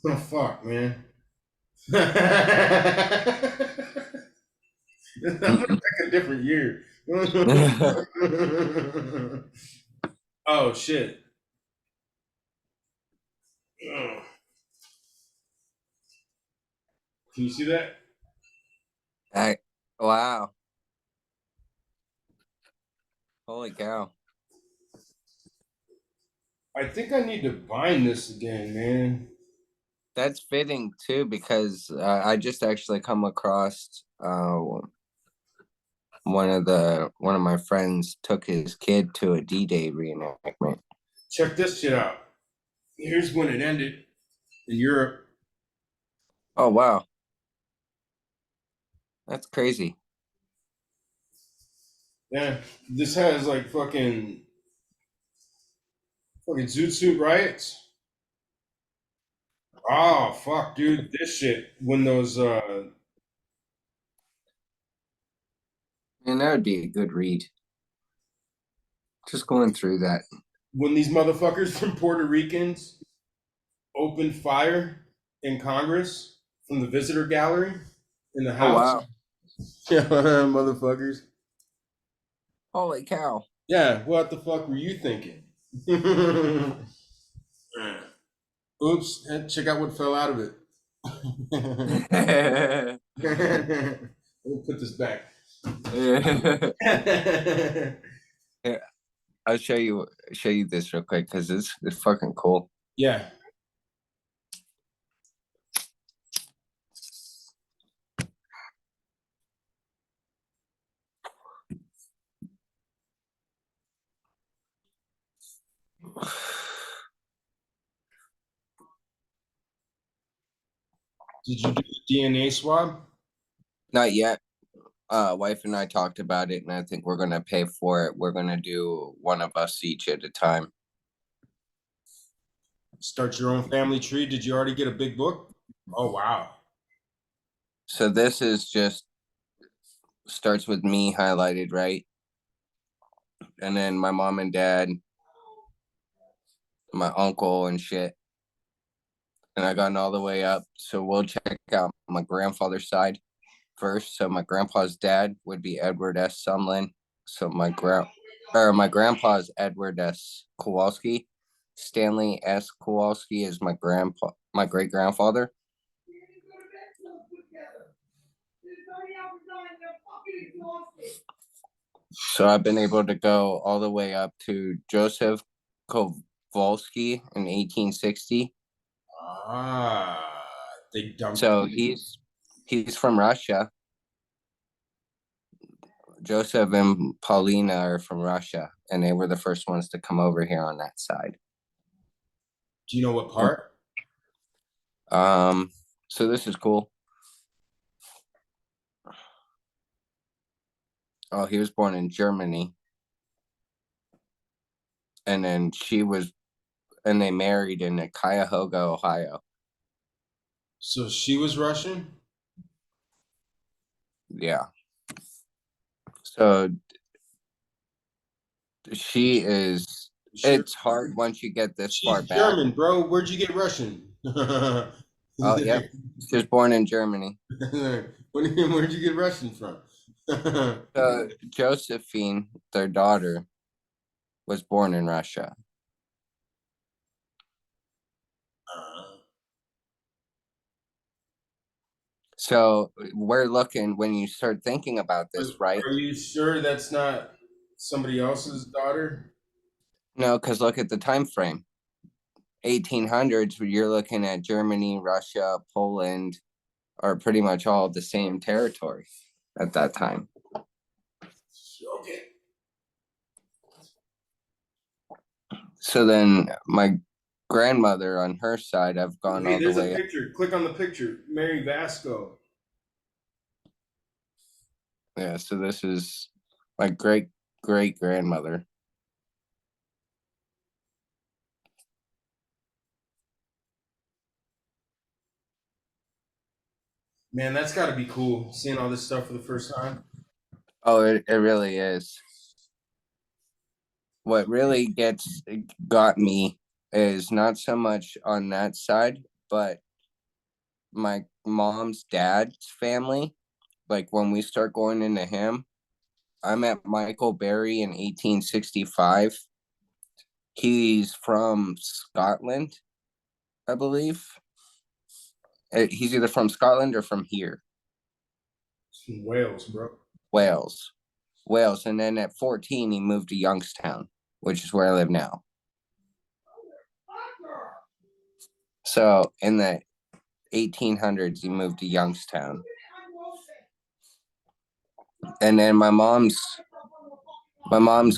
Speaker 1: Oh fuck, man. I'm gonna pick a different year. Oh shit. Oh. Can you see that?
Speaker 2: Wow. Holy cow.
Speaker 1: I think I need to bind this again, man.
Speaker 2: That's fitting too because I just actually come across one of my friends took his kid to a D-Day reenactment.
Speaker 1: Check this shit out. Here's when it ended in Europe.
Speaker 2: Oh, wow. That's crazy.
Speaker 1: Yeah, this has like fucking zoot suit riots. Oh fuck, dude, this shit when those
Speaker 2: And that would be a good read. Just going through that.
Speaker 1: when these motherfuckers from Puerto Ricans opened fire in Congress from the visitor gallery in the
Speaker 2: Oh,
Speaker 1: House.
Speaker 2: wow.
Speaker 1: Yeah, motherfuckers.
Speaker 2: Holy cow.
Speaker 1: Yeah, what the fuck were you thinking? Oops, check out what fell out of it. We'll put this back.
Speaker 2: I'll show you this real quick because it's fucking cool.
Speaker 1: Yeah. Did you do the DNA swab?
Speaker 2: Not yet. Wife and I talked about it, and I think we're gonna pay for it. We're gonna do one of us each at a time.
Speaker 1: Start your own family tree. Did you already get a big book? Oh wow.
Speaker 2: So this is just starts with me highlighted, right? And then my mom and dad, my uncle and shit. And I gotten all the way up. So we'll check out my grandfather's side first. So my grandpa's dad would be Edward S. Sumlin. So my grandpa's Edward S. Kowalski. Stanley S. Kowalski is my great grandfather. So I've been able to go all the way up to Joseph Kowalski in 1860.
Speaker 1: Ah, they dumped.
Speaker 2: So he's from Russia. Joseph and Paulina are from Russia, and they were the first ones to come over here on that side.
Speaker 1: Do you know what part?
Speaker 2: Um, so this is cool. Oh, he was born in Germany, and then and they married in Cuyahoga, Ohio.
Speaker 1: So she was Russian.
Speaker 2: Yeah. So she is.
Speaker 1: Sure.
Speaker 2: It's hard once you get this far
Speaker 1: She's
Speaker 2: back.
Speaker 1: German, bro. Where'd you get Russian?
Speaker 2: Oh, yep. She was born in Germany.
Speaker 1: Where'd you get Russian from?
Speaker 2: Josephine, their daughter, was born in Russia. So we're looking when you start thinking about this, right?
Speaker 1: Are you sure that's not somebody else's daughter?
Speaker 2: No, because look at the time frame. 1800s, you're looking at Germany, Russia, Poland are pretty much all the same territory at that time.
Speaker 1: Okay.
Speaker 2: So then my grandmother on her side, I've gone
Speaker 1: Hey,
Speaker 2: all the
Speaker 1: there's a
Speaker 2: way.
Speaker 1: picture. Click on the picture. Mary Vasco.
Speaker 2: Yeah, so this is my great grandmother.
Speaker 1: Man, that's got to be cool. Seeing all this stuff for the first time.
Speaker 2: Oh, it really is. What really got me is not so much on that side, but my mom's dad's family. Like when we start going into him, I met Michael Berry in 1865. He's from Scotland, I believe. He's either from Scotland or from here,
Speaker 1: It's from Wales, bro.
Speaker 2: Wales. Wales. And then at 14, he moved to Youngstown, which is where I live now. So in the 1800s, he moved to Youngstown. And then my mom's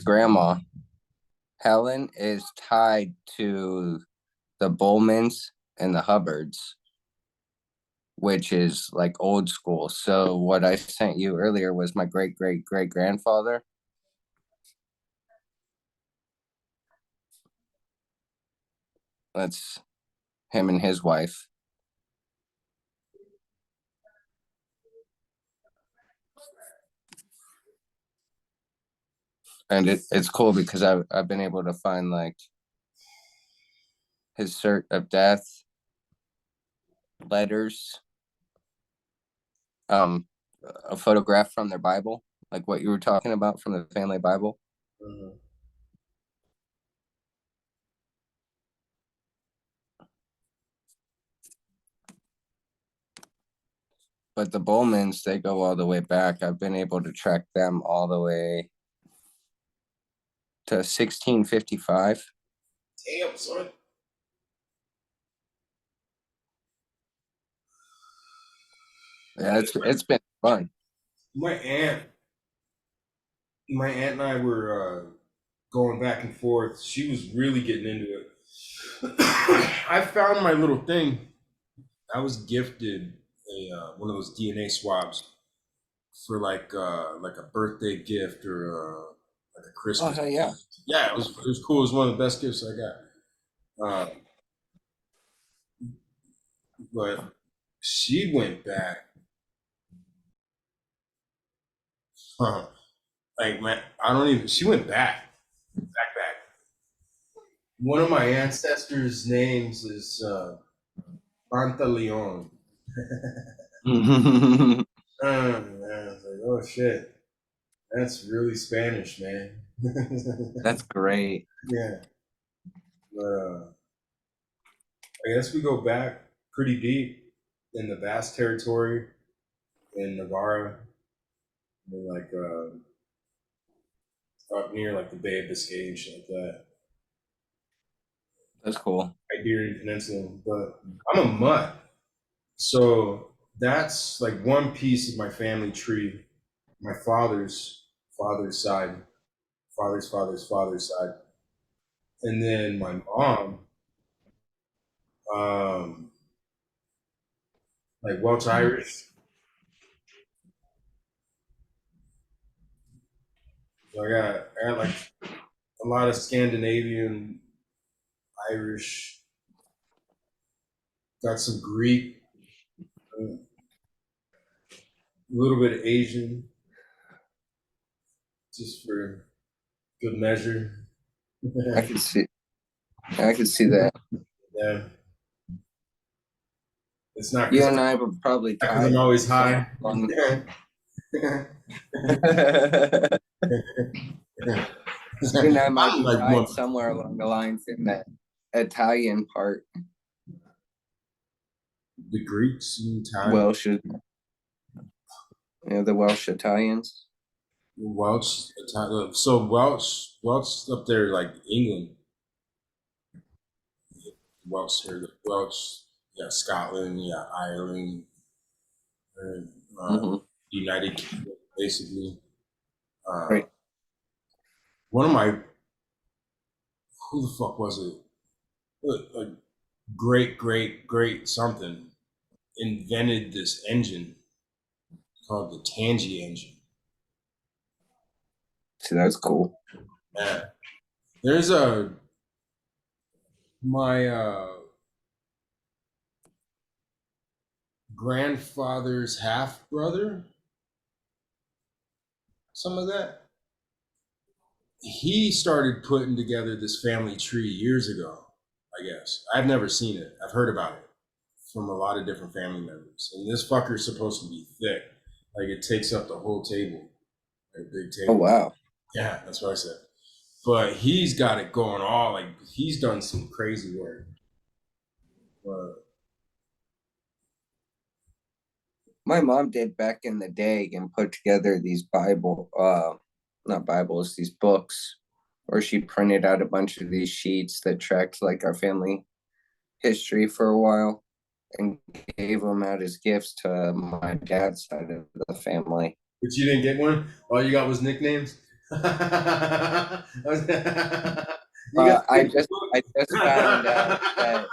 Speaker 2: grandma, Helen, is tied to the Bowmans and the Hubbards, which is like old school. So what I sent you earlier was my great grandfather. That's him and his wife. And it's cool because I've been able to find like his cert of death, letters, um, a photograph from their Bible, like what you were talking about from the family Bible.
Speaker 1: Uh-huh.
Speaker 2: But the Bowmans, they go all the way back. I've been able to track them all the way to 1655.
Speaker 1: Damn, son.
Speaker 2: Yeah, it's been fun.
Speaker 1: My aunt, my aunt and I were going back and forth. She was really getting into it. I found my little thing. I was gifted one of those DNA swabs for like a birthday gift or like a
Speaker 2: Oh
Speaker 1: Christmas.
Speaker 2: hell yeah!
Speaker 1: Yeah, it was cool. It was one of the best gifts I got. But she went back. Huh, like man, I don't even. She went back. One of my ancestors' names is Pantaleon. Man, I was like, oh shit, that's really Spanish, man.
Speaker 2: That's great.
Speaker 1: Yeah, but I guess we go back pretty deep in the vast territory in Navarra. and like up near like the Bay of Biscay and shit like that.
Speaker 2: That's cool.
Speaker 1: Iberian Peninsula, but I'm a mutt, so that's like one piece of my family tree. My father's side, father's side, and then my mom, um, like Welsh Irish. So I got like a lot of Scandinavian, Irish, got some Greek, a little bit of Asian, just for good measure.
Speaker 2: I could see. I could see that.
Speaker 1: Yeah, it's not
Speaker 2: You and I were probably
Speaker 1: because
Speaker 2: tied
Speaker 1: I'm always
Speaker 2: somewhere
Speaker 1: high.
Speaker 2: along.
Speaker 1: You
Speaker 2: You and I might
Speaker 1: I'm
Speaker 2: be
Speaker 1: like
Speaker 2: tied
Speaker 1: one.
Speaker 2: somewhere along the lines in that Italian part.
Speaker 1: The Greeks and Italian,
Speaker 2: Welsh, the Welsh Italians.
Speaker 1: Welsh, Italian. So Welsh up there like England, Welsh here, Welsh, yeah, Scotland, yeah, Ireland, and,
Speaker 2: Hmm.
Speaker 1: United Kingdom, basically. Uh,
Speaker 2: Right.
Speaker 1: one of my, who the fuck was it? A great something invented this engine called the Tangy engine.
Speaker 2: See, that's cool.
Speaker 1: Yeah. There's a my grandfather's half brother, some of that. He started putting together this family tree years ago, I guess. I've never seen it. I've heard about it from a lot of different family members. And this fucker's supposed to be thick. Like it takes up the whole table, like a big
Speaker 2: Oh
Speaker 1: table.
Speaker 2: wow.
Speaker 1: Yeah, that's what I said. But he's got it going all like he's done some crazy work. But
Speaker 2: My mom did back in the day and put together these not Bibles, these books, where she printed out a bunch of these sheets that tracked like our family history for a while and gave them out as gifts to my dad's side of the family.
Speaker 1: you didn't get one. All you got was nicknames. You got
Speaker 2: I just found out that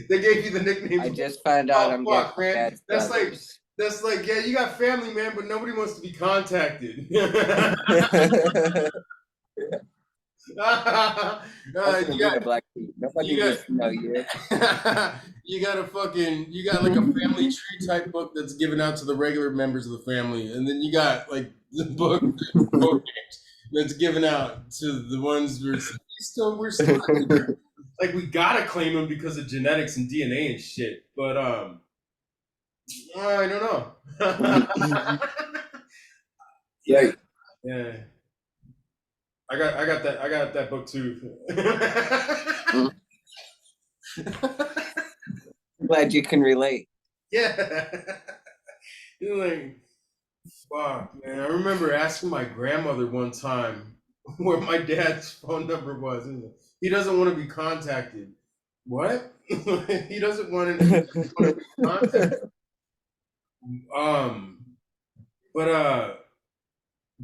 Speaker 1: they gave you the nicknames.
Speaker 2: I just found out
Speaker 1: Oh
Speaker 2: I'm getting
Speaker 1: fuck,
Speaker 2: my
Speaker 1: man.
Speaker 2: dad's brothers.
Speaker 1: That's like yeah, you got family, man, but nobody wants to be contacted.
Speaker 2: Welcome to
Speaker 1: You
Speaker 2: being
Speaker 1: got
Speaker 2: a black sheep. Nobody
Speaker 1: you got
Speaker 2: needs to know you.
Speaker 1: you got like a family tree type book that's given out to the regular members of the family, and then you got like the book book games that's given out to the ones we're still like we gotta claim them because of genetics and DNA and shit. But I don't know. Yeah,
Speaker 2: Right.
Speaker 1: yeah. I got that book too.
Speaker 2: I'm glad you can relate.
Speaker 1: Yeah. You're like, fuck, man. I remember asking my grandmother one time where my dad's phone number was. He doesn't want to be contacted. What? He doesn't want to be contacted. Um, but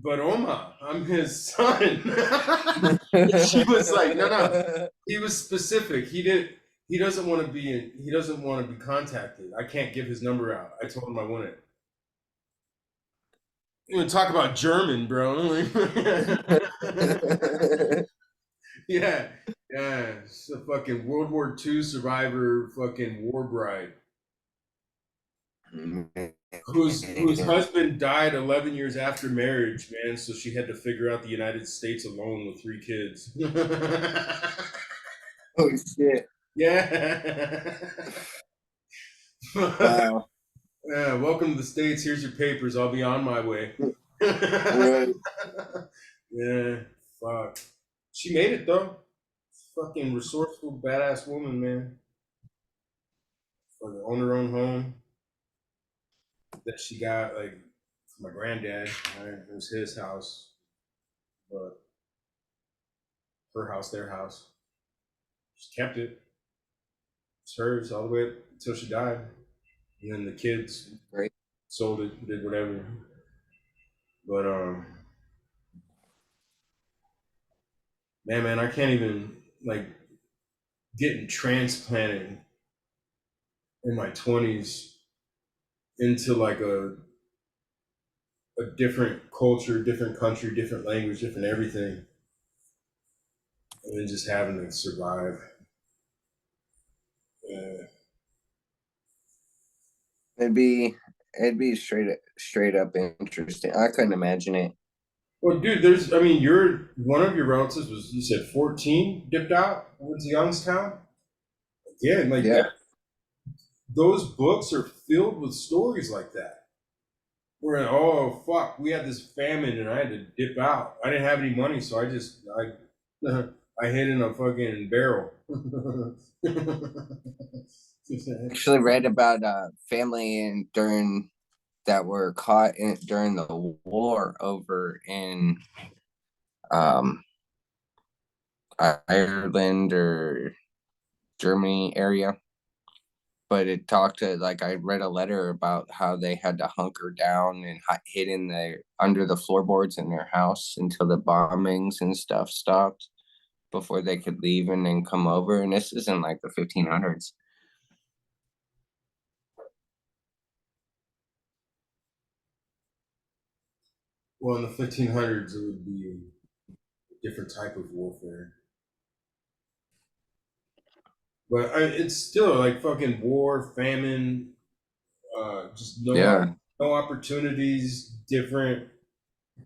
Speaker 1: but Oma, I'm his son. She was like, no, no. He was specific. He doesn't want to be in, he doesn't want to be contacted. I can't give his number out. I told him I wouldn't. You know, talk about German, bro. Yeah, yeah. She's a fucking World War II survivor, fucking war bride, whose husband died 11 years after marriage, man. So she had to figure out the United States alone with 3 kids.
Speaker 2: Oh shit!
Speaker 1: Yeah.
Speaker 2: Wow.
Speaker 1: Yeah, welcome to the States. Here's your papers. I'll be on my way.
Speaker 2: Right.
Speaker 1: Yeah, fuck. She made it though. Fucking resourceful, badass woman, man. Fucking own her own home that she got like my granddad. Right? It was his house, but her house, their house. She kept it. It's hers all the way until she died. And then the kids
Speaker 2: Right.
Speaker 1: sold it, did whatever. But man, I can't even like getting transplanted in my 20s into like a different culture, different country, different language, different everything, and then just having to survive. Yeah.
Speaker 2: It'd be straight up interesting. I couldn't imagine it.
Speaker 1: Well, dude, there's, I mean, you're one of your relatives was, you said 14 dipped out, went to Youngstown. Yeah, like that.
Speaker 2: Yeah.
Speaker 1: Those books are filled with stories like that. Where, oh fuck, we had this famine and I had to dip out. I didn't have any money, so I I hid in a fucking barrel.
Speaker 2: Actually read about family and during that were caught during the war over in um Ireland or Germany area. But it talked to like I read a letter about how they had to hunker down and hid in the under the floorboards in their house until the bombings and stuff stopped before they could leave and then come over. And this is in like the 1500s.
Speaker 1: Well, in the 1500s, it would be a different type of warfare. But it's still like fucking war, famine, just
Speaker 2: Yeah,
Speaker 1: no opportunities, different,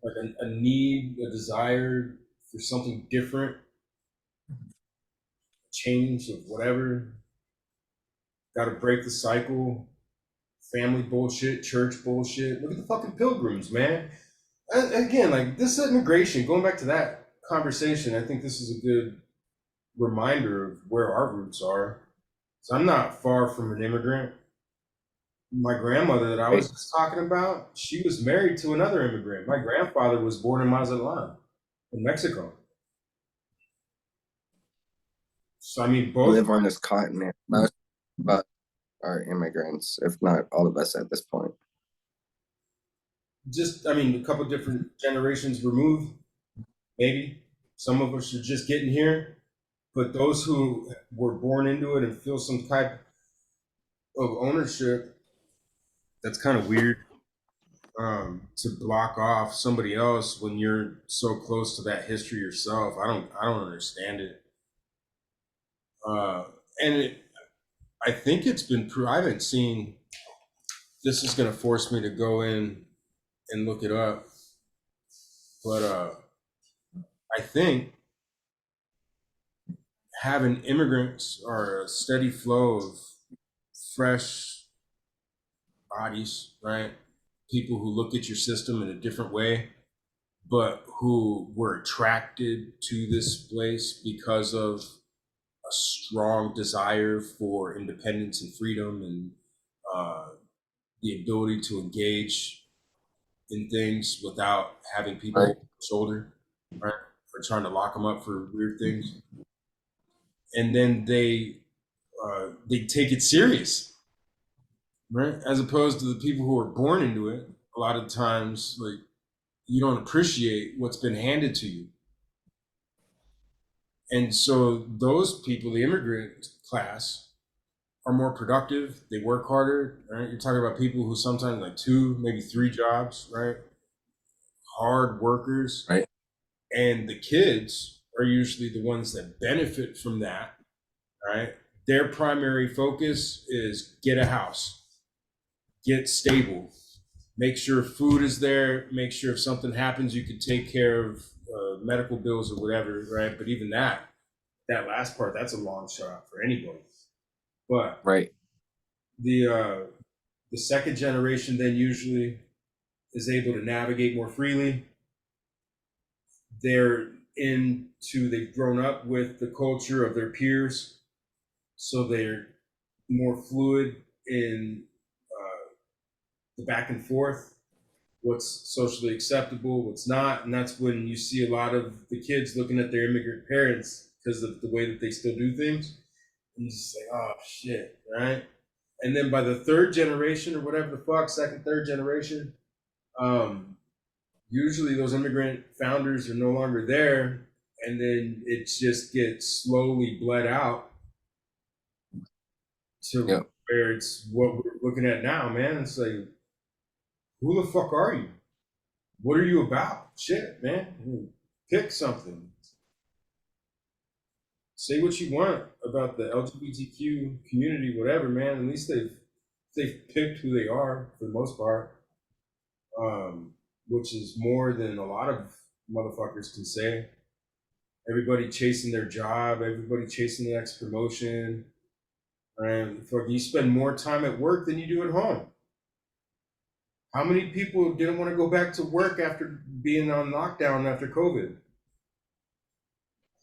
Speaker 1: like a need, a desire for something different, change of whatever. Got to break the cycle. Family bullshit, church bullshit. Look at the fucking pilgrims, man. Again, like this immigration, going back to that conversation, I think this is a good reminder of where our roots are. So I'm not far from an immigrant. My grandmother that I
Speaker 2: right.
Speaker 1: was just talking about, she was married to another immigrant. My grandfather was born in Mazatlan, in Mexico. So I mean, both
Speaker 2: Live on this continent. Most of us are immigrants, if not all of us at this point.
Speaker 1: just, I mean, a couple different generations removed, maybe. Some of us are just getting here, but those who were born into it and feel some type of ownership, that's kind of weird. To block off somebody else when you're so close to that history yourself, I don't understand it. Uh, and I think it's been I haven't seen. This is going to force me to go in and look it up, but I think having immigrants or a steady flow of fresh bodies, right? People who look at your system in a different way, but who were attracted to this place because of a strong desire for independence and freedom and uh, the ability to engage in things without having people
Speaker 2: Right.
Speaker 1: over the shoulder, right? Or trying to lock them up for weird things. And then they take it serious, right? As opposed to the people who are born into it. A lot of times, like you don't appreciate what's been handed to you. And so those people, the immigrant class, are more productive. They work harder, right? You're talking about people who sometimes like two, maybe three jobs, right? Hard workers.
Speaker 2: Right.
Speaker 1: And the kids are usually the ones that benefit from that, right? Their primary focus is get a house, get stable, make sure food is there, make sure if something happens, you can take care of medical bills or whatever, right? But even that last part, that's a long shot for anybody. But
Speaker 2: Right.
Speaker 1: the uh, the second generation then usually is able to navigate more freely. They've grown up with the culture of their peers, so they're more fluid in the back and forth. what's socially acceptable, what's not, and that's when you see a lot of the kids looking at their immigrant parents because of the way that they still do things. And you just like, oh shit, right? And then by the third generation or whatever the fuck, second, third generation, um, usually those immigrant founders are no longer there, and then it just gets slowly bled out to
Speaker 2: Yep.
Speaker 1: where it's what we're looking at now, man. It's like, who the fuck are you? What are you about? Shit, man. Pick something. Say what you want about the LGBTQ community, whatever, man. At least they've picked who they are for the most part, which is more than a lot of motherfuckers can say. Everybody chasing their job, everybody chasing the next promotion, and fuck, you spend more time at work than you do at home. How many people didn't want to go back to work after being on lockdown after COVID?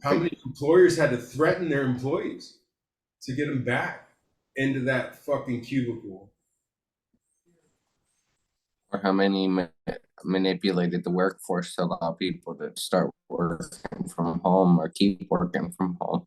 Speaker 1: How many employers had to threaten their employees to get them back into that fucking cubicle?
Speaker 2: Or how many manipulated the workforce to allow people to start working from home or keep working from home.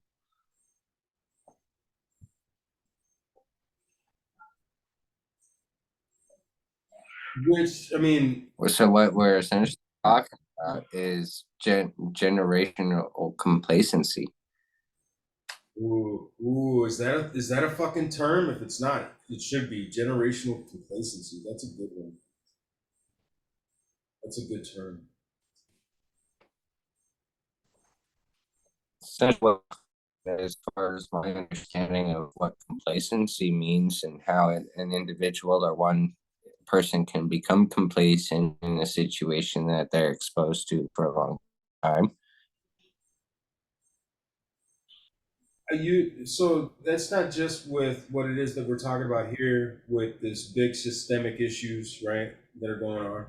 Speaker 1: Which, I mean,
Speaker 2: So what we're essentially talking about is generational complacency.
Speaker 1: is that a fucking term? If it's not, it should be generational complacency. That's a good one. That's a good term.
Speaker 2: Essentially, as far as my understanding of what complacency means and how an individual or one person can become complacent in a situation that they're exposed to for a long time.
Speaker 1: So that's not just with what it is that we're talking about here with this big systemic issues, right, that are going on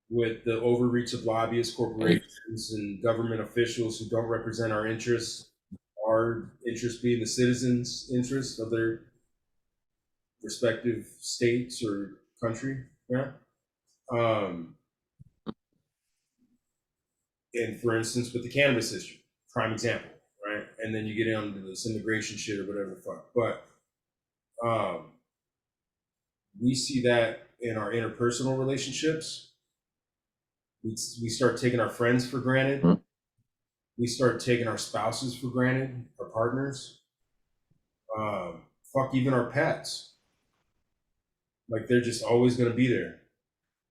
Speaker 1: with the overreach of lobbyists, corporations, and government officials who don't represent our interests being the citizens' interests of their respective states or country, yeah. Um, and for instance, with the cannabis issue, prime example, right? And then you get into this immigration shit or whatever the fuck. But um, we see that in our interpersonal relationships. We start taking our friends for granted.
Speaker 2: Mhm.
Speaker 1: We start taking our spouses for granted, our partners. Fuck, even our pets. Like they're just always going to be there,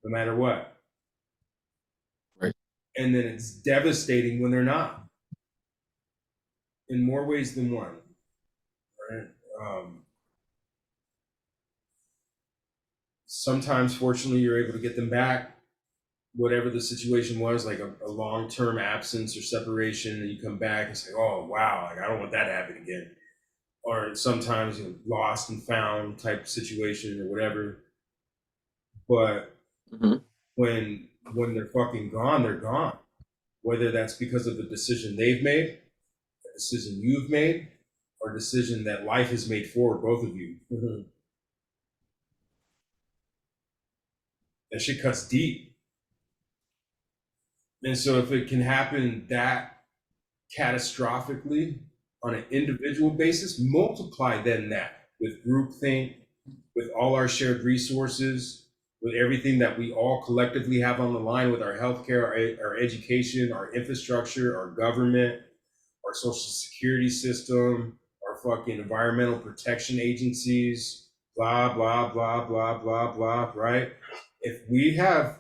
Speaker 1: no matter what.
Speaker 2: Right.
Speaker 1: And then it's devastating when they're not, in more ways than one. Right? Sometimes, fortunately, you're able to get them back, whatever the situation was, like a long-term absence or separation, and you come back and say, "Oh wow, like I don't want that to happen again." Or sometimes lost and found type situation or whatever. But
Speaker 2: Mhm.
Speaker 1: when they're fucking gone, they're gone. Whether that's because of a decision they've made, a decision you've made, or a decision that life has made for both of you. That shit cuts deep. And so if it can happen that catastrophically on an individual basis, multiply then that with groupthink, with all our shared resources, with everything that we all collectively have on the line with our healthcare, our education, our infrastructure, our government, our social security system, our fucking environmental protection agencies, blah, blah, blah, blah, blah, blah, right? If we have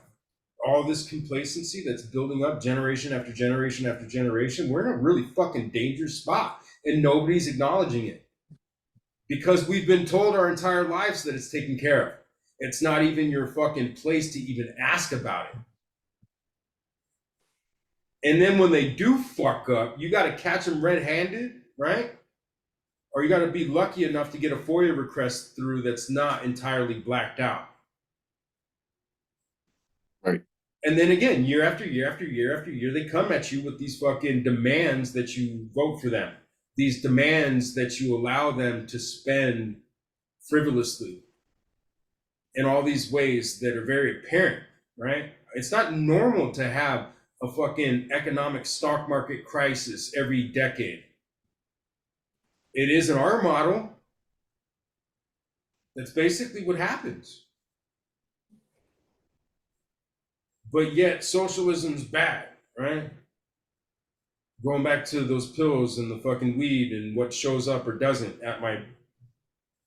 Speaker 1: all this complacency that's building up generation after generation after generation, we're in a really fucking dangerous spot and nobody's acknowledging it because we've been told our entire lives that it's taken care of. It's not even your fucking place to even ask about it. And then when they do fuck up, you got to catch them red-handed, right? Or you got to be lucky enough to get a FOIA request through that's not entirely blacked out.
Speaker 2: Right.
Speaker 1: And then again, year after year after year after year, they come at you with these fucking demands that you vote for them. These demands that you allow them to spend frivolously in all these ways that are very apparent, right? It's not normal to have a fucking economic stock market crisis every decade. It is in our model. That's basically what happens. But yet socialism's bad, right? Going back to those pills and the fucking weed and what shows up or doesn't at my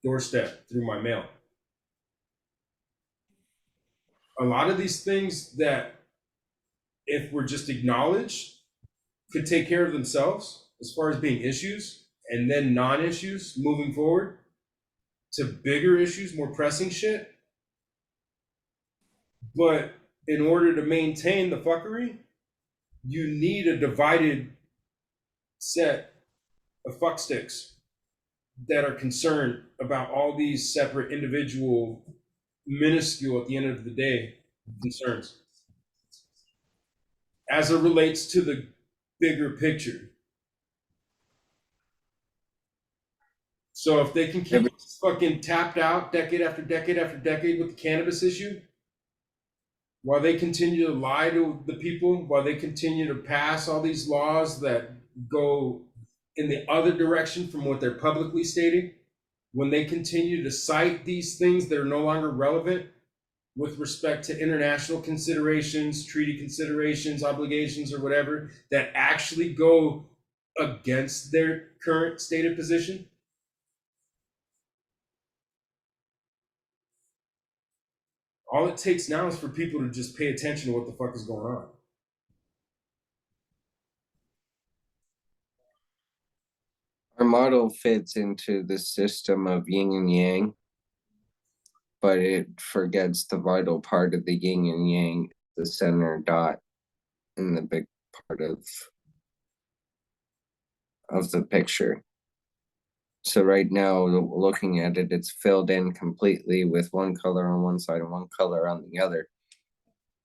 Speaker 1: doorstep through my mail. A lot of these things that, if we're just acknowledged, could take care of themselves as far as being issues and then non-issues moving forward to bigger issues, more pressing shit. But in order to maintain the fuckery, you need a divided set of fucksticks that are concerned about all these separate individual, minuscule at the end of the day concerns as it relates to the bigger picture. So if they can keep us fucking tapped out decade after decade after decade with the cannabis issue, while they continue to lie to the people, while they continue to pass all these laws that go in the other direction from what they're publicly stating, when they continue to cite these things that are no longer relevant with respect to international considerations, treaty considerations, obligations, or whatever, that actually go against their current stated position, all it takes now is for people to just pay attention to what the fuck is going on.
Speaker 2: Our model fits into the system of yin and yang, but it forgets the vital part of the yin and yang, the center dot in the big part of the picture. So right now, looking at it, it's filled in completely with one color on one side and one color on the other.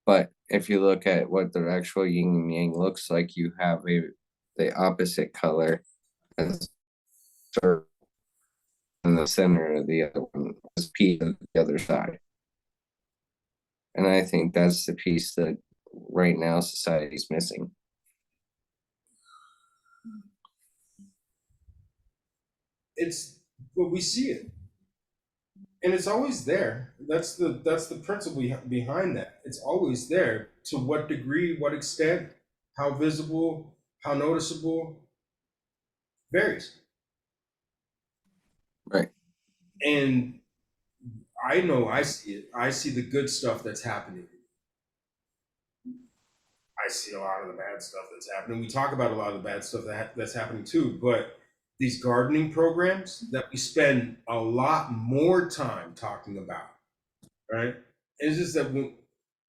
Speaker 2: But if you look at what the actual yin and yang looks like, you have the opposite color as in the center of the other one is piece of the other side. And I think that's the piece that right now society's missing.
Speaker 1: It's, but we see it, and it's always there. That's the principle behind that. It's always there. To what degree, what extent, how visible, how noticeable, varies.
Speaker 2: Right.
Speaker 1: And I know I see it. I see the good stuff that's happening. I see a lot of the bad stuff that's happening. We talk about a lot of the bad stuff that's happening too, but these gardening programs that we spend a lot more time talking about, right? It's just that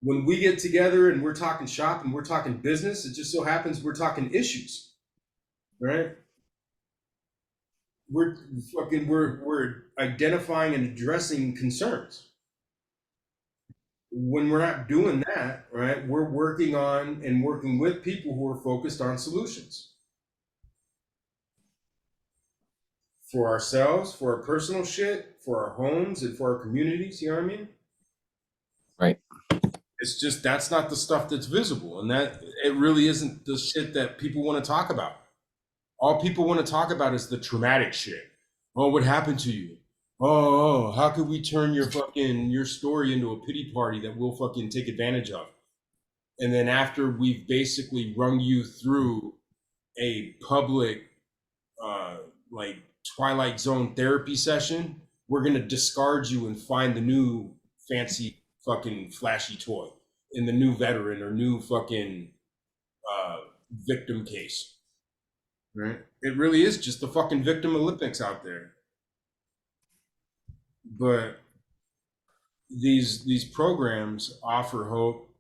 Speaker 1: when we get together and we're talking shop and we're talking business, it just so happens we're talking issues, right? We're identifying and addressing concerns. When we're not doing that, right, we're working on and working with people who are focused on solutions for ourselves, for our personal shit, for our homes, and for our communities. You know what I mean?
Speaker 2: Right.
Speaker 1: It's just that's not the stuff that's visible, and that it really isn't the shit that people want to talk about. All people want to talk about is the traumatic shit. Oh, what happened to you? Oh, how could we turn your story into a pity party that we'll fucking take advantage of? And then after we've basically rung you through a public like Twilight Zone therapy session, we're gonna discard you and find the new fancy fucking flashy toy in the new veteran or new fucking victim case. Right? It really is just the fucking victim Olympics out there. But these programs offer hope.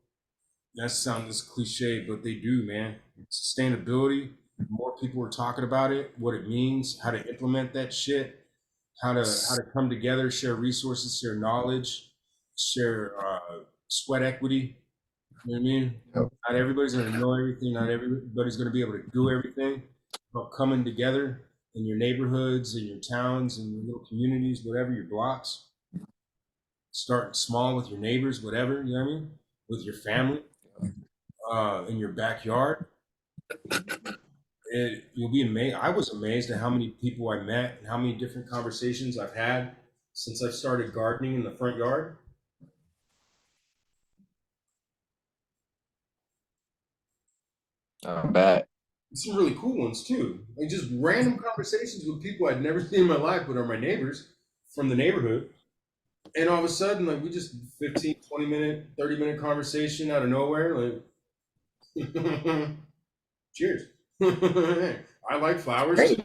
Speaker 1: That sounds cliche, but they do, man. Sustainability. More people are talking about it, what it means, how to implement that shit, how to come together, share resources, share knowledge, share sweat equity. You know what I mean?
Speaker 2: Yep.
Speaker 1: Not everybody's going to know everything. Not everybody's going to be able to do everything. About coming together in your neighborhoods, in your towns, in your little communities, whatever, your blocks. Starting small with your neighbors, whatever, you know what I mean? with your family in your backyard. You'll be amazed. I was amazed at how many people I met and how many different conversations I've had since I've started gardening in the front yard.
Speaker 2: I bet.
Speaker 1: Some really cool ones too. Like just random conversations with people I'd never seen in my life, but are my neighbors from the neighborhood. And all of a sudden, like we just 15, 20-minute, 30-minute conversation out of nowhere. Like, cheers. I like flowers too.
Speaker 2: Great.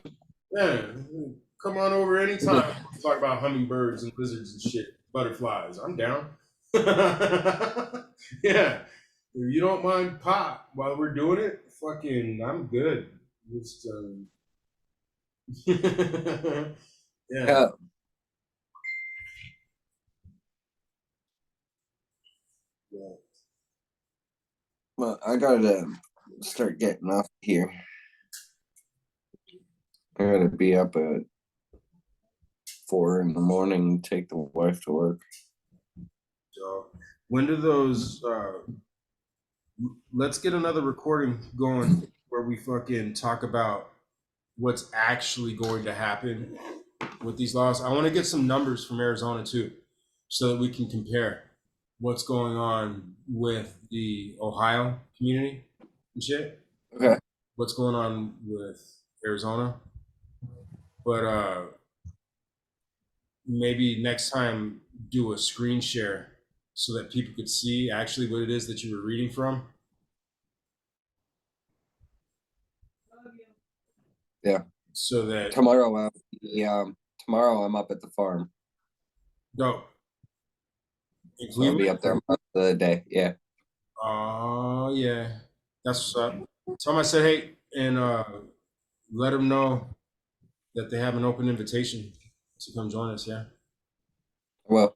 Speaker 1: Yeah, come on over anytime. Talk about hummingbirds and lizards and shit, butterflies. I'm down. Yeah, if you don't mind pot while we're doing it, fucking, I'm good. Just, yeah.
Speaker 2: Yeah.
Speaker 1: Yeah.
Speaker 2: Well, I gotta start getting off here. I gotta be up at 4 in the morning and take the wife to work.
Speaker 1: So, when do those? Let's get another recording going where we fucking talk about what's actually going to happen with these laws. I want to get some numbers from Arizona too, so that we can compare what's going on with the Ohio community and shit.
Speaker 2: Okay.
Speaker 1: What's going on with Arizona, but maybe next time do a screen share so that people could see actually what it is that you were reading from.
Speaker 2: Yeah.
Speaker 1: So that
Speaker 2: Tomorrow, tomorrow I'm up at the farm,
Speaker 1: no,
Speaker 2: so I'll be up there most of the day. Yeah.
Speaker 1: Oh yeah, that's what's up. Tell them I said hey, and let them know that they have an open invitation to come join us. Yeah.
Speaker 2: Well.